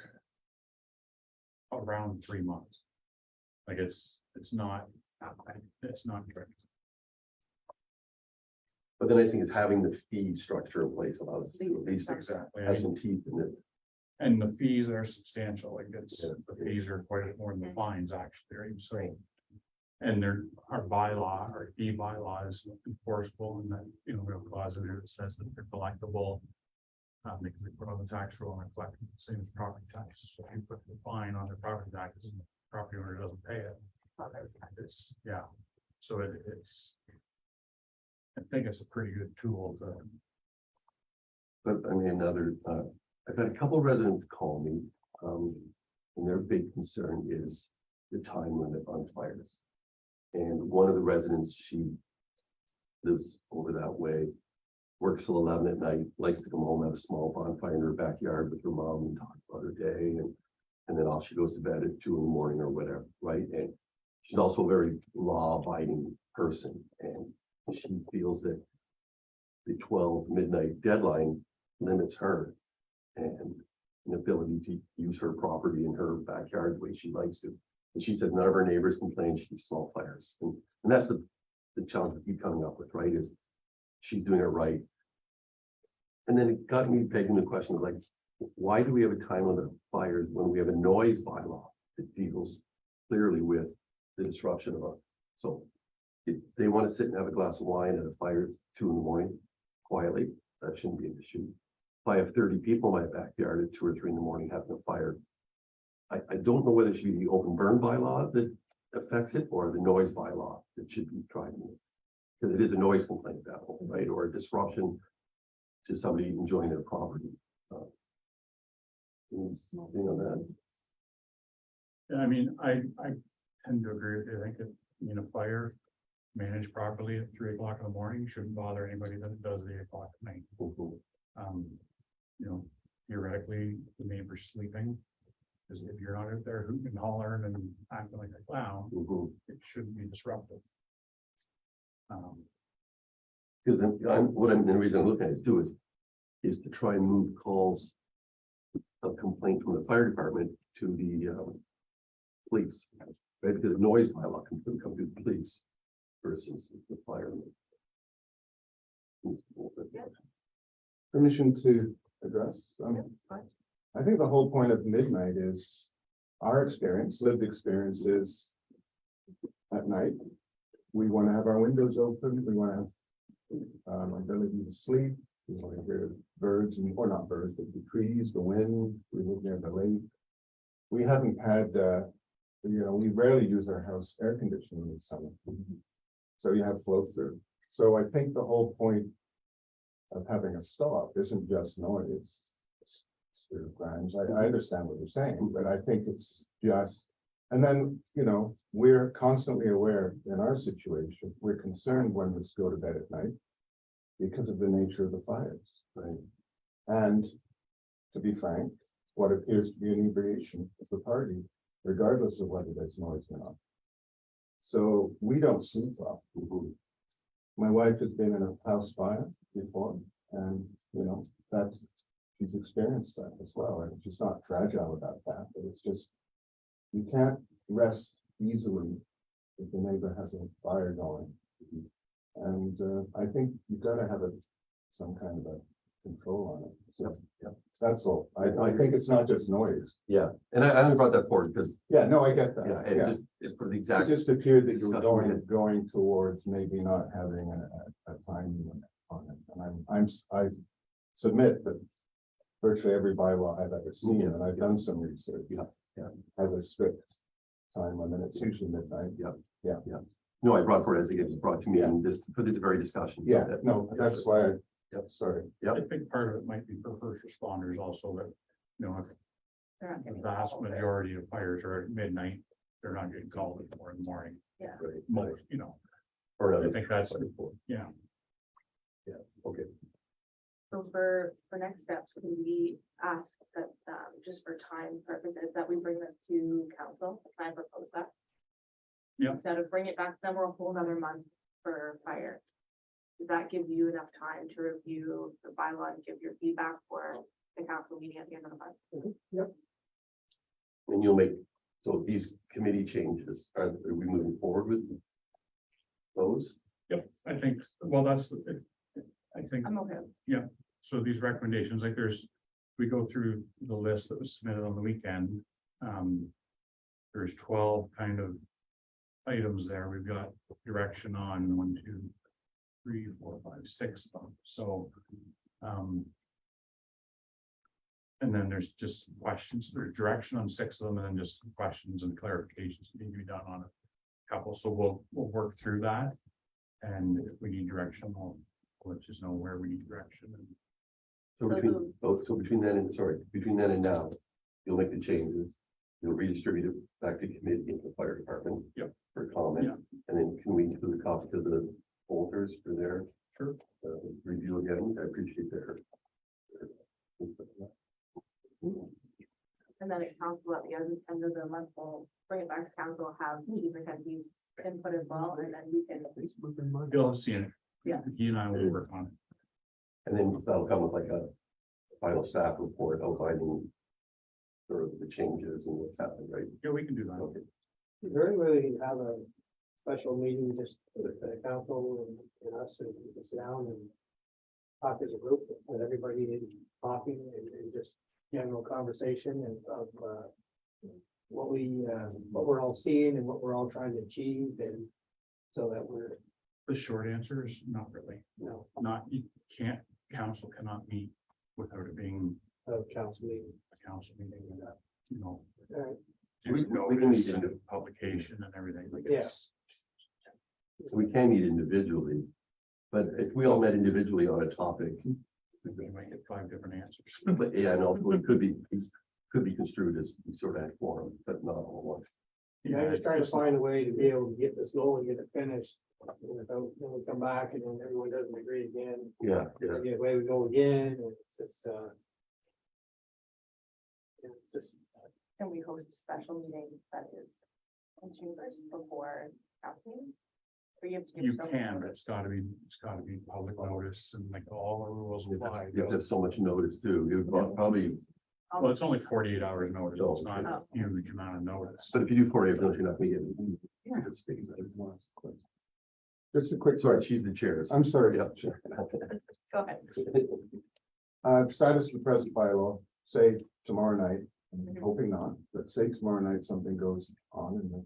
around 3 months. Like it's not good.
But the nice thing is having the fee structure in place allows us to at least
Exactly.
have some teeth in it.
And the fees are substantial, like it's,
Yeah.
the fees are quite a bit more than the fines actually, right? So. And there, our bylaw, our fee bylaw is enforceable and that, you know, we have a clause in there that says that they're collectible. Because they put on the tax roll and they're collecting the same as property taxes, so if you put the fine on the property taxes and the property owner doesn't pay it. It's, yeah, so it's. I think it's a pretty good tool to.
But I mean, I've had a couple of residents call me, and their big concern is the time limit on fires. And one of the residents, she lives over that way, works till 11 at night, likes to come home, have a small bonfire in her backyard with her mom and talk about her day, and then off she goes to bed at 2 in the morning or whatever, right? And she's also a very law-abiding person, and she feels that the 12 midnight deadline limits her and an ability to use her property in her backyard the way she likes to. And she says none of her neighbors complain, she keeps small fires. And that's the challenge we keep coming up with, right, is she's doing it right. And then it got me begging the question of like, why do we have a time limit of fires when we have a noise bylaw that deals clearly with the disruption of a, so if they want to sit and have a glass of wine at a fire at 2 in the morning quietly, that shouldn't be an issue. If I have 30 people in my backyard at 2 or 3 in the morning having a fire, I don't know whether it should be the open burn bylaw that affects it or the noise bylaw that should be tried. Because it is a noise complaint at that point, right? Or a disruption to somebody enjoying their property. Something on that.
Yeah, I mean, I tend to agree with you. I think that, you know, fire managed properly at 3 o'clock in the morning shouldn't bother anybody that it does at 8 o'clock at night.
Mhm.
You know, theoretically, the neighbor's sleeping. Because if you're not out there hooting and hollering and acting like a clown,
Mhm.
it shouldn't be disruptive.
Because then the reason I'm looking at it too is to try and move calls of complaint from the fire department to the police, right? Because noise bylaw can come to the police versus the firemen.
Permission to address?
Fine.
I think the whole point of midnight is our experience, lived experience is at night, we want to have our windows open, we want to have ability to sleep, we want to hear birds, or not birds, but the trees, the wind, we live near the lake. We haven't had, we rarely use our house air conditioning in the summer. So you have flow through. So I think the whole point of having a stop isn't just noise. Sort of Grimes, I understand what you're saying, but I think it's just, and then, we're constantly aware in our situation, we're concerned when we go to bed at night because of the nature of the fires, right? And to be frank, what appears to be inebriation of the party, regardless of whether there's noise or not. So we don't sleep well. My wife has been in a house fire before, and she's experienced that as well, and she's not fragile about that, but it's just, you can't rest easily if the neighbor has a fire going. And I think you've got to have some kind of a control on it. So that's all. I think it's not just noise.
Yeah, and I only brought that forward because,
Yeah, no, I get that.
yeah, and for the
It
exact,
just appeared that you were
discussion
going towards maybe not having a time limit on it. And I submit that virtually every bylaw I've ever seen, and I've done some research.
Yeah.
Has a strict time limit. It's usually midnight.
no, I brought forward as it gets brought to me and just for this very discussion. so
Yeah,
that-
no, that's why
Yep.
sorry.
I think part of it might be for first responders also that, if
They're not
the
getting
vast
called, right?
majority of fires are at midnight, they're not getting called at 4 in the morning.
Yeah.
Right,
Most,
or
I
another.
think that's, yeah.
Okay,
So for next steps, can we ask that, just for time purposes, that we bring this to council, try and propose that?
Yeah.
Instead of bring it back, then we're a whole nother month for fire. Does that give you enough time to review the bylaw and give your feedback for the council meeting at the end of the month?
and you'll make, so these committee changes, are we moving forward with those?
Yep, I think, well, that's the, I think,
I'm okay.
so these recommendations, like there's we go through the list that was submitted on the weekend, there's 12 kind of items there. We've got direction on 1, 2, 3, 4, 5, 6 of them. So, and then there's just questions, there's direction on 6 of them, and then just questions and clarifications that need to be done on a couple. So we'll work through that. And if we need direction, we'll let you know where we need direction.
So between then and, sorry, between then and now, you'll make the changes. You'll redistribute it back to committee into the fire department.
Yep.
For comment.
Yeah.
And then can we include a copy to the folders for their
Sure.
review again? I appreciate
And then at council at the end of the month, we'll bring it back to council, have chief attendees input as well, and then we can.
You'll see it.
Yeah.
He and I will work on it.
And then that'll come with like a final staff report outlining sort of the changes and what's happened, right?
Yeah, we can do that.
Okay.
Is there any way we can have a special meeting just with the council and us, and we can sit down and talk as a group, with everybody in talking and just general conversation and of what we're all seeing and what we're all trying to achieve, and so that we're,
The short answer is not really. Not, you can't, council cannot meet without it being
council meeting.
a council meeting with that, you know.
Alright.
We can
Notice
meet
and publication and everything like
Yeah.
this.
So we can meet individually, but if we all met individually on a topic,
We might get 5 different answers.
but yeah, I know it could be construed as we sort of had forum, but not all at once.
Yeah, I'm just trying to find a way to be able to get this going, get it finished. And then we come back and then everyone doesn't agree again.
Yeah, yeah.
And away we go again, and it's just, it's just,
Can we host a special meeting that is in chambers before council meeting? Or you have to give
You
yourself-
can, but it's gotta be public notice and like all the rules apply.
You have to have so much notice too. You would probably,
Well, it's only 48 hours notice. It's not
Oh.
a huge amount of notice.
but if you do 48 minutes, you're not gonna get.
Yeah.
Just a quick,
Sorry, she's the chair.
I'm sorry.
Yeah, sure.
Go ahead.
Status of the present bylaw, say tomorrow night, I'm hoping not, but say tomorrow night something goes on in the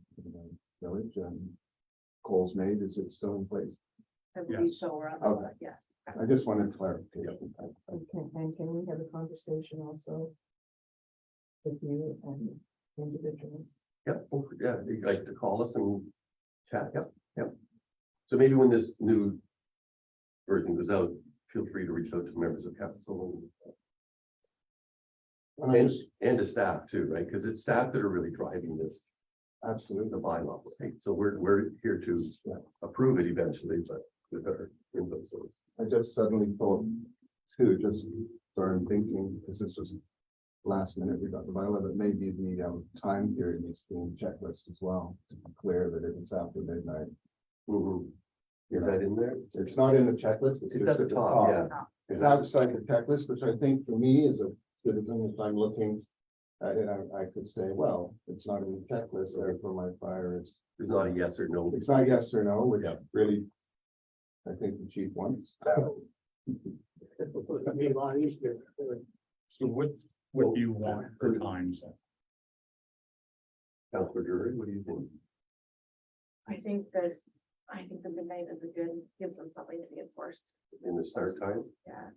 village and calls made, is it still in place?
I believe
Yes.
so, we're on
Okay.
the, yeah.
I just wanted clarification.
And can we have a conversation also with you and individuals?
Yep, yeah, you'd like to call us and chat, yep. So maybe when this new version goes out, feel free to reach out to members of council and to staff too, right? Because it's staff that are really driving this,
Absolutely.
the bylaw, right? So we're here to approve it eventually, but with our input, so.
I just suddenly thought, too, just started thinking, because this was last minute, we got the bylaw, but maybe the time period needs to be in the checklist as well, to be clear that if it's after midnight.
Is that in there?
It's not in the checklist.
It's at the top, yeah.
It's outside the checklist, which I think for me as a citizen, if I'm looking at it, I could say, well, it's not in the checklist, therefore my fire is,
There's not a yes or no.
it's not yes or no, which
Yeah.
really, I think the chief wants.
it'd be a lot easier.
So what do you want for times?
Councilor Drury, what do you think?
I think the midnight is a good, gives them something to be enforced.
In the start time?
Yeah.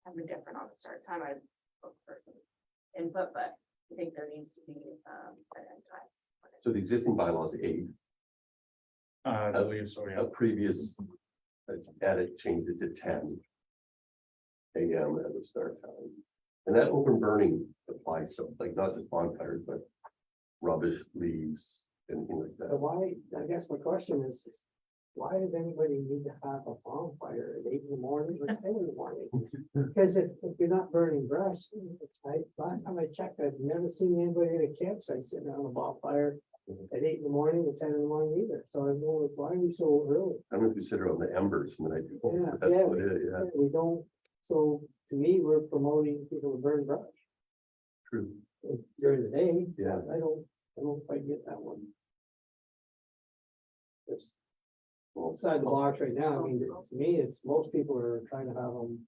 I'm indifferent on the start time. I look for some input, but I think there needs to be, an end time.
So the existing bylaws 8,
I believe so, yeah.
a previous, added, changed it to 10 AM as a start time. And that open burning applies, so like not just bonfires, but rubbish, leaves, anything like
But
that.
why, I guess my question is, why does anybody need to have a bonfire at 8 in the morning or 10 in the morning? Because if you're not burning brush, last time I checked, I've never seen anybody in a campsite sitting on a bonfire at 8 in the morning or 10 in the morning either. So I'm going, why are we so early?
I don't know if you sit around the embers from the night before,
Yeah,
but that's
yeah.
what it is, yeah,
We don't, so to me, we're promoting people to burn brush
true,
during the day.
yeah.
I don't quite get that one. Just outside the box right now, I mean, to me, it's, most people are trying to have them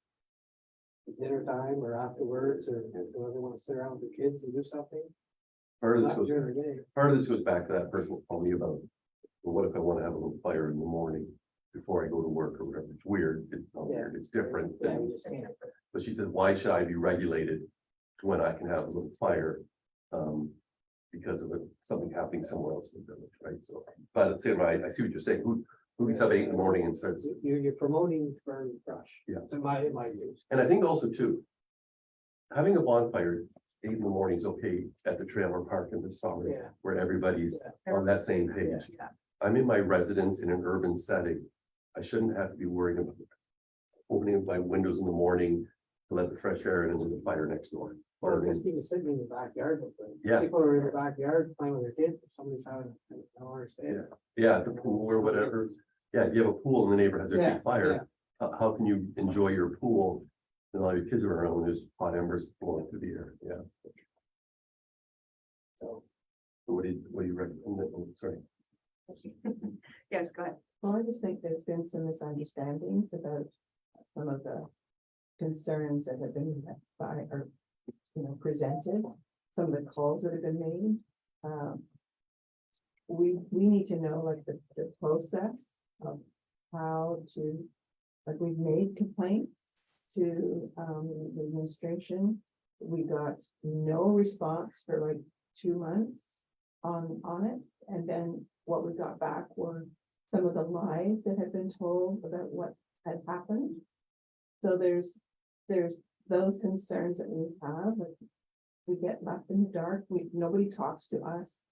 dinner time or afterwards, or whoever wants to sit around with the kids and do something.
Part of this
Not
goes,
during the day.
part of this goes back to that person who told me about, well, what if I want to have a little fire in the morning before I go to work or whatever? It's weird. It's not weird. It's different.
Yeah,
than-
you just can't.
But she said, why should I be regulated when I can have a little fire? Because of something happening somewhere else in the village, right? So, but at the same time, I see what you're saying. Who gets up 8 in the morning and starts?
You're promoting burn brush.
Yeah.
In my views.
And I think also too, having a bonfire 8 in the morning is okay at the trailer park in the summer,
Yeah.
where everybody's
Yeah.
on that same page.
Yeah.
I'm in my residence in an urban setting. I shouldn't have to be worrying about opening up my windows in the morning to let the fresh air in and there's a fire next door.
Or just even sitting in the backyard with them.
Yeah.
People are in the backyard playing with their kids, if somebody's having, I don't understand.
Yeah, at the pool or whatever. Yeah, if you have a pool and the neighbor has a
Yeah,
big fire, how can you enjoy your pool? And all your kids are around, there's hot embers blowing through the air, yeah.
So,
So what do you recommend? Oh, sorry.
Yes, go ahead.
Well, I just think there's been some misunderstandings about some of the concerns that have been presented, some of the calls that have been made. We need to know like the process of how to, like we've made complaints to the administration. We got no response for like 2 months on it. And then what we got back were some of the lies that had been told about what had happened. So there's those concerns that we have, like we get left in the dark, nobody talks to us.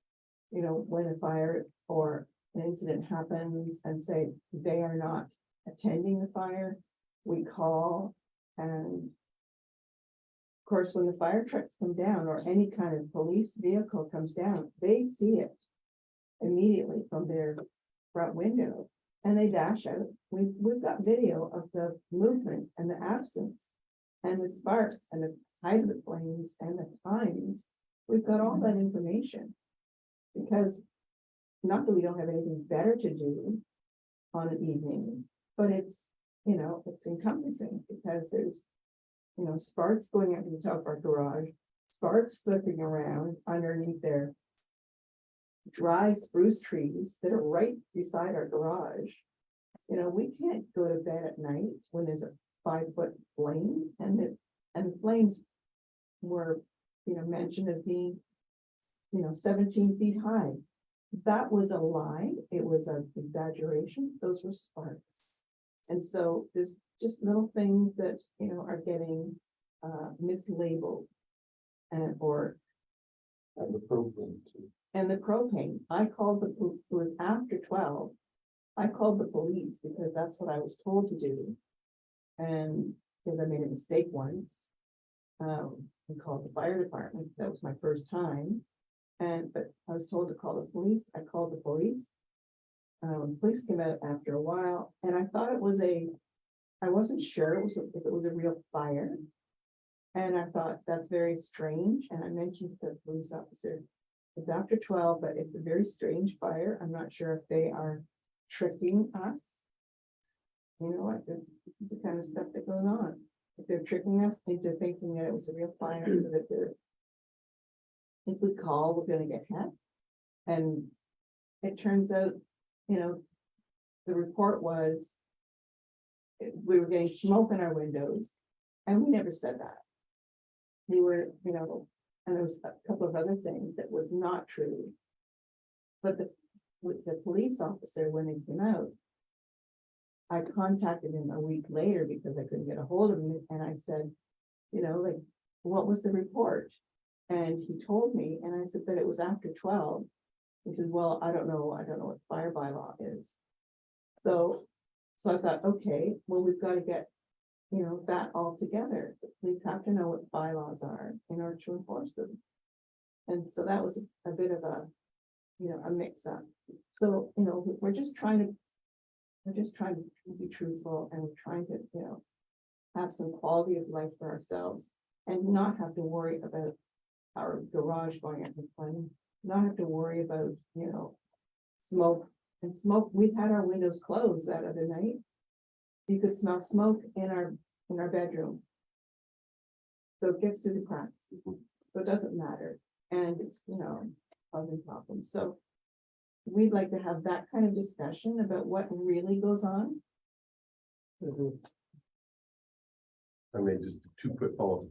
You know, when a fire or an incident happens and say they are not attending the fire, we call. And of course, when the fire trucks come down or any kind of police vehicle comes down, they see it immediately from their front window and they dash out. We've got video of the movement and the absence and the sparks and the height of the flames and the times. We've got all that information. Because not that we don't have anything better to do on an evening, but it's, it's encompassing because there's, sparks going out to the top of our garage, sparks flipping around underneath their dry spruce trees that are right beside our garage. We can't go to bed at night when there's a 5-foot flame and the flames were, mentioned as being 17 feet high. That was a lie. It was an exaggeration. Those were sparks. And so there's just little things that, are getting mislabeled and
And the propane too.
and the propane. I called it was after 12. I called the police because that's what I was told to do. And because I made a mistake once. We called the fire department. That was my first time. But I was told to call the police. I called the police. Police came out after a while and I thought it was I wasn't sure if it was a real fire. And I thought that's very strange. And I mentioned to the police officer, it's after 12, but it's a very strange fire. I'm not sure if they are tricking us. You know what? This is the kind of stuff that goes on. If they're tricking us into thinking that it was a real fire, so that if we call, we're gonna get hit. And it turns out, the report was we were getting smoke in our windows, and we never said that. We were, and there was a couple of other things that was not true. But with the police officer, when he came out, I contacted him a week later because I couldn't get a hold of him, and I said, what was the report? And he told me, and I said, but it was after 12. He says, well, I don't know what fire bylaw is. So I thought, okay, well, we've got to get, that all together. The police have to know what bylaws are in order to enforce them. And so that was a bit of a mix up. So, we're just trying to be truthful and we're trying to, have some quality of life for ourselves and not have to worry about our garage going up in flame, not have to worry about, smoke. And smoke, we've had our windows closed that other night. You could smell smoke in our bedroom. So it gets to the cracks. So it doesn't matter. And it's, causing problems. So we'd like to have that kind of discussion about what really goes on.
I mean, just two quick follows.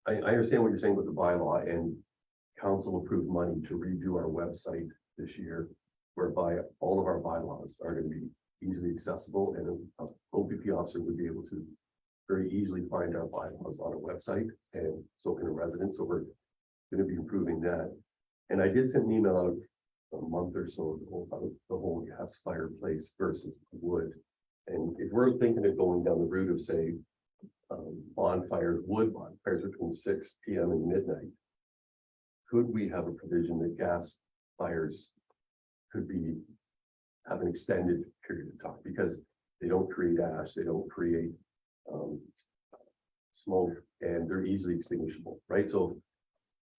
I understand what you're saying with the bylaw, and council approved money to redo our website this year, whereby all of our bylaws are gonna be easily accessible, and an OPP officer would be able to very easily find our bylaws on a website, and so can a resident, so we're gonna be improving that. And I did send an email out a month or so ago about the whole gas fireplace versus wood. And if we're thinking of going down the route of, say, bonfires, wood bonfires between 6 PM and midnight, could we have a provision that gas fires could have an extended period of time, because they don't create ash, they don't create smoke, and they're easily extinguishable, right? So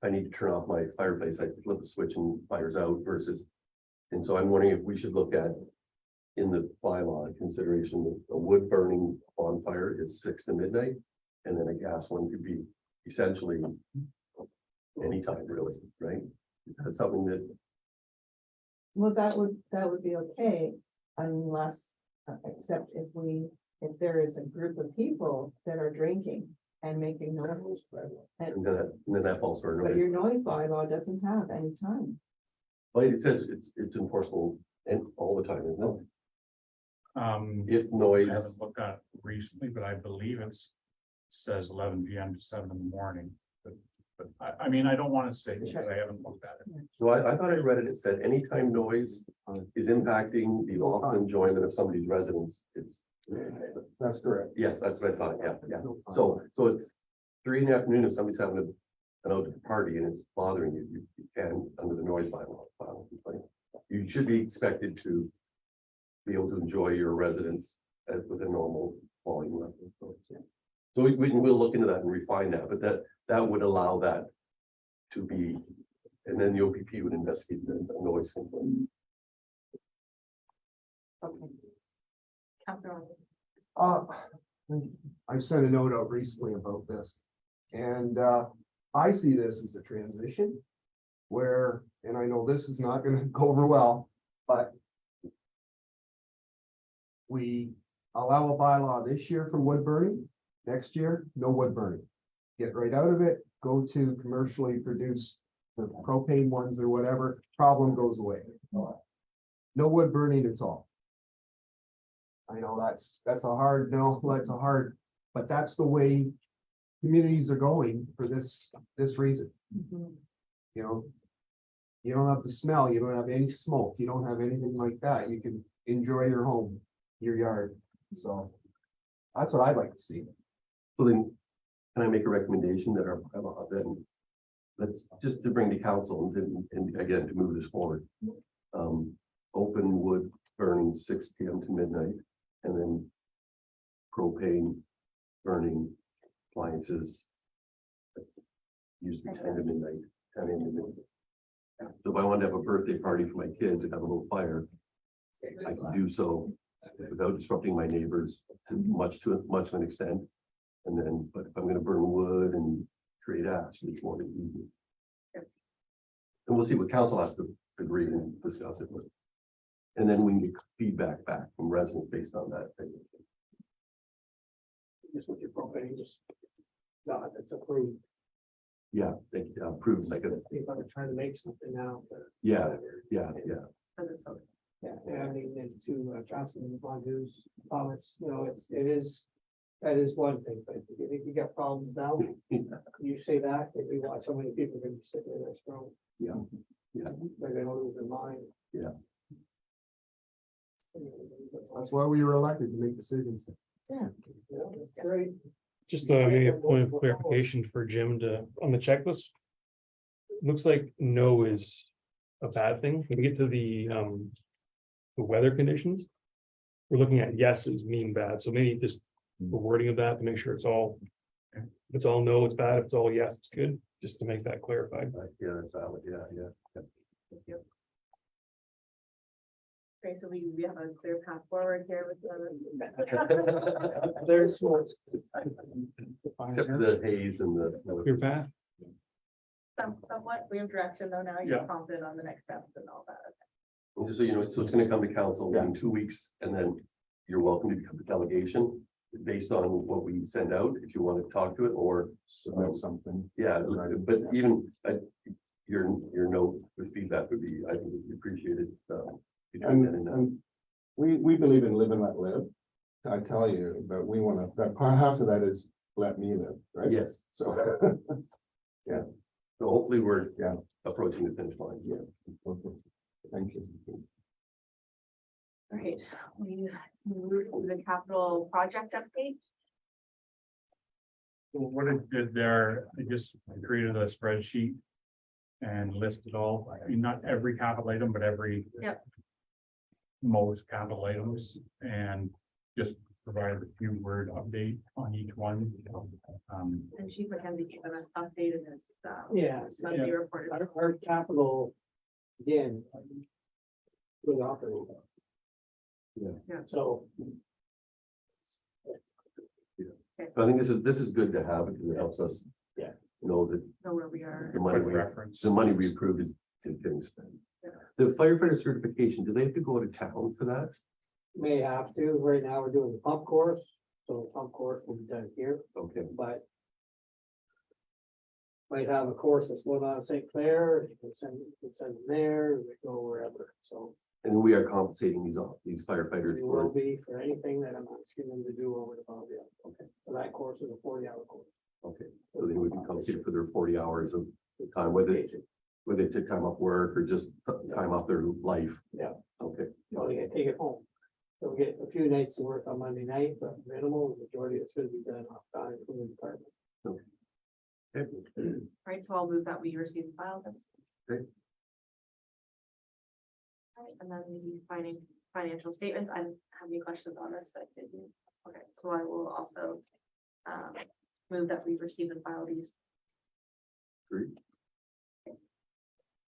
if I need to turn off my fireplace, I flip a switch and fires out versus, and so I'm wondering if we should look at in the bylaw consideration that a wood burning bonfire is 6 to midnight, and then a gas one could be essentially anytime, really, right? Is that something that,
Well, that would be okay unless, except if there is a group of people that are drinking and making noise.
and then that falls for
But
noise.
your noise bylaw doesn't have any time.
But it says it's enforceable and all the time, isn't it? If
I
noise,
haven't looked at it recently, but I believe says 11 PM to 7 in the morning. But I mean, I don't want to say because I haven't looked at it.
so I thought I read it, it said anytime noise is impacting the lawful enjoyment of somebody's residence, it's,
That's correct.
yes, that's what I thought, yeah. So it's 3 in the afternoon, if somebody's having an outdoor party and it's bothering you, you can, under the noise bylaw, file a complaint. You should be expected to be able to enjoy your residence with a normal volume level. So we'll look into that and refine that, but that would allow that to be, and then the OPP would investigate the noise complaint.
Okay. Councilor.
I sent a note out recently about this, and I see this as a transition where, and I know this is not gonna go over well, but we allow a bylaw this year for wood burning, next year, no wood burning. Get right out of it, go to commercially produced, the propane ones or whatever, problem goes away. No wood burning at all. I know that's a hard no, but that's the way communities are going for this reason, you know. You don't have the smell, you don't have any smoke, you don't have anything like that. You can enjoy your home, your yard. So that's what I'd like to see.
So then, can I make a recommendation that our bylaw then, let's just to bring to council and again, to move this forward. Open wood burning 6 PM to midnight, and then propane burning appliances usually 10 to midnight, 10 AM to midnight. So if I wanted to have a birthday party for my kids and have a little fire, I can do so without disrupting my neighbors to much of an extent. And then, but if I'm gonna burn wood and create ash, it's more than easy. And we'll see what council has to agree and discuss it with. And then we can get feedback back from residents based on that.
Just with your propane, just, no, it's approved.
Yeah, they approve like a,
People are trying to make something now.
yeah. Yeah.
Yeah, and I mean, and to Councilman Bondur's comments, that is one thing, but if you got problems now, you say that, if you watch, how many people are gonna be sitting in this room,
Yeah,
they're gonna lose their mind.
Yeah.
That's why we were elected, to make decisions.
Yeah, that's great.
Just maybe a point of clarification for Jim on the checklist. Looks like no is a bad thing. When we get to the weather conditions, we're looking at yes is mean bad. So maybe just the wording of that to make sure it's all, if it's all no, it's bad. If it's all yes, it's good. Just to make that clarified.
yeah, that's valid, yeah.
Okay, so we have a clear path forward here with the.
There's smart.
except for the haze and the.
Clear path?
Somewhat, we have direction though now, you're confident on the next steps and all that.
And just so you know, so it's gonna come to council in 2 weeks, and then you're welcome to become a delegation based on what we send out, if you want to talk to it, or,
Submit something.
yeah, but even, your note with feedback would be, I think would be appreciated. Between then and now.
And we believe in live and let live. I tell you, but we wanna, that part, half of that is let me live, right?
Yes,
So,
so hopefully we're
Yeah.
approaching the finish line.
yeah. Okay. Thank you.
All right, we move to the capital project update.
So what I did there, I just created a spreadsheet and listed all, I mean, not every capital item, but every most capital items, and just provided a few word update on each one.
And Chief Mackenzie gave us update in his,
Yeah.
monthly report.
Our capital, again. Good operating.
Yeah.
So.
So I think this is good to have, because it helps us.
Yeah.
Know that
Know where we are.
the money
Quick
we,
reference.
the money we approve is getting spent.
Yeah.
The firefighter certification, do they have to go to town for that?
May have to, right now we're doing the pump course, so the pump course will be done here,
Okay,
but. Might have a course that's going on in St. Clair, you can send them there, they go wherever, so.
and we are compensating these firefighters
It will
for,
be for anything that I'm asking them to do over the above, yeah.
Okay.
So that course is a 40-hour course.
okay, so they would be compensated for their 40 hours of time, whether they took time off work or just time off their life.
Yeah.
Okay,
So they can take it home. So we get a few nights to work on Monday night, but minimal, the majority is gonna be done off time from the department.
okay.
Right, so I'll move that we receive the file.
Okay.
Right, and then the financial statements, I didn't have any questions on this, but I didn't. Okay, so I will also move that we receive and file these.
Great.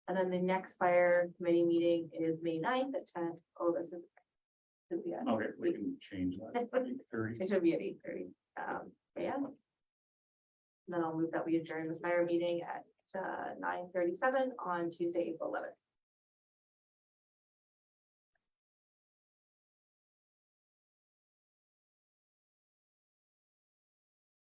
And then the next fire committee meeting is May 9th at 10. Oh, this is. Should be at,
Okay, we can change that.
it should be at 8:30 AM. And then I'll move that we adjourn the fire meeting at 9:37 on Tuesday, April 11th.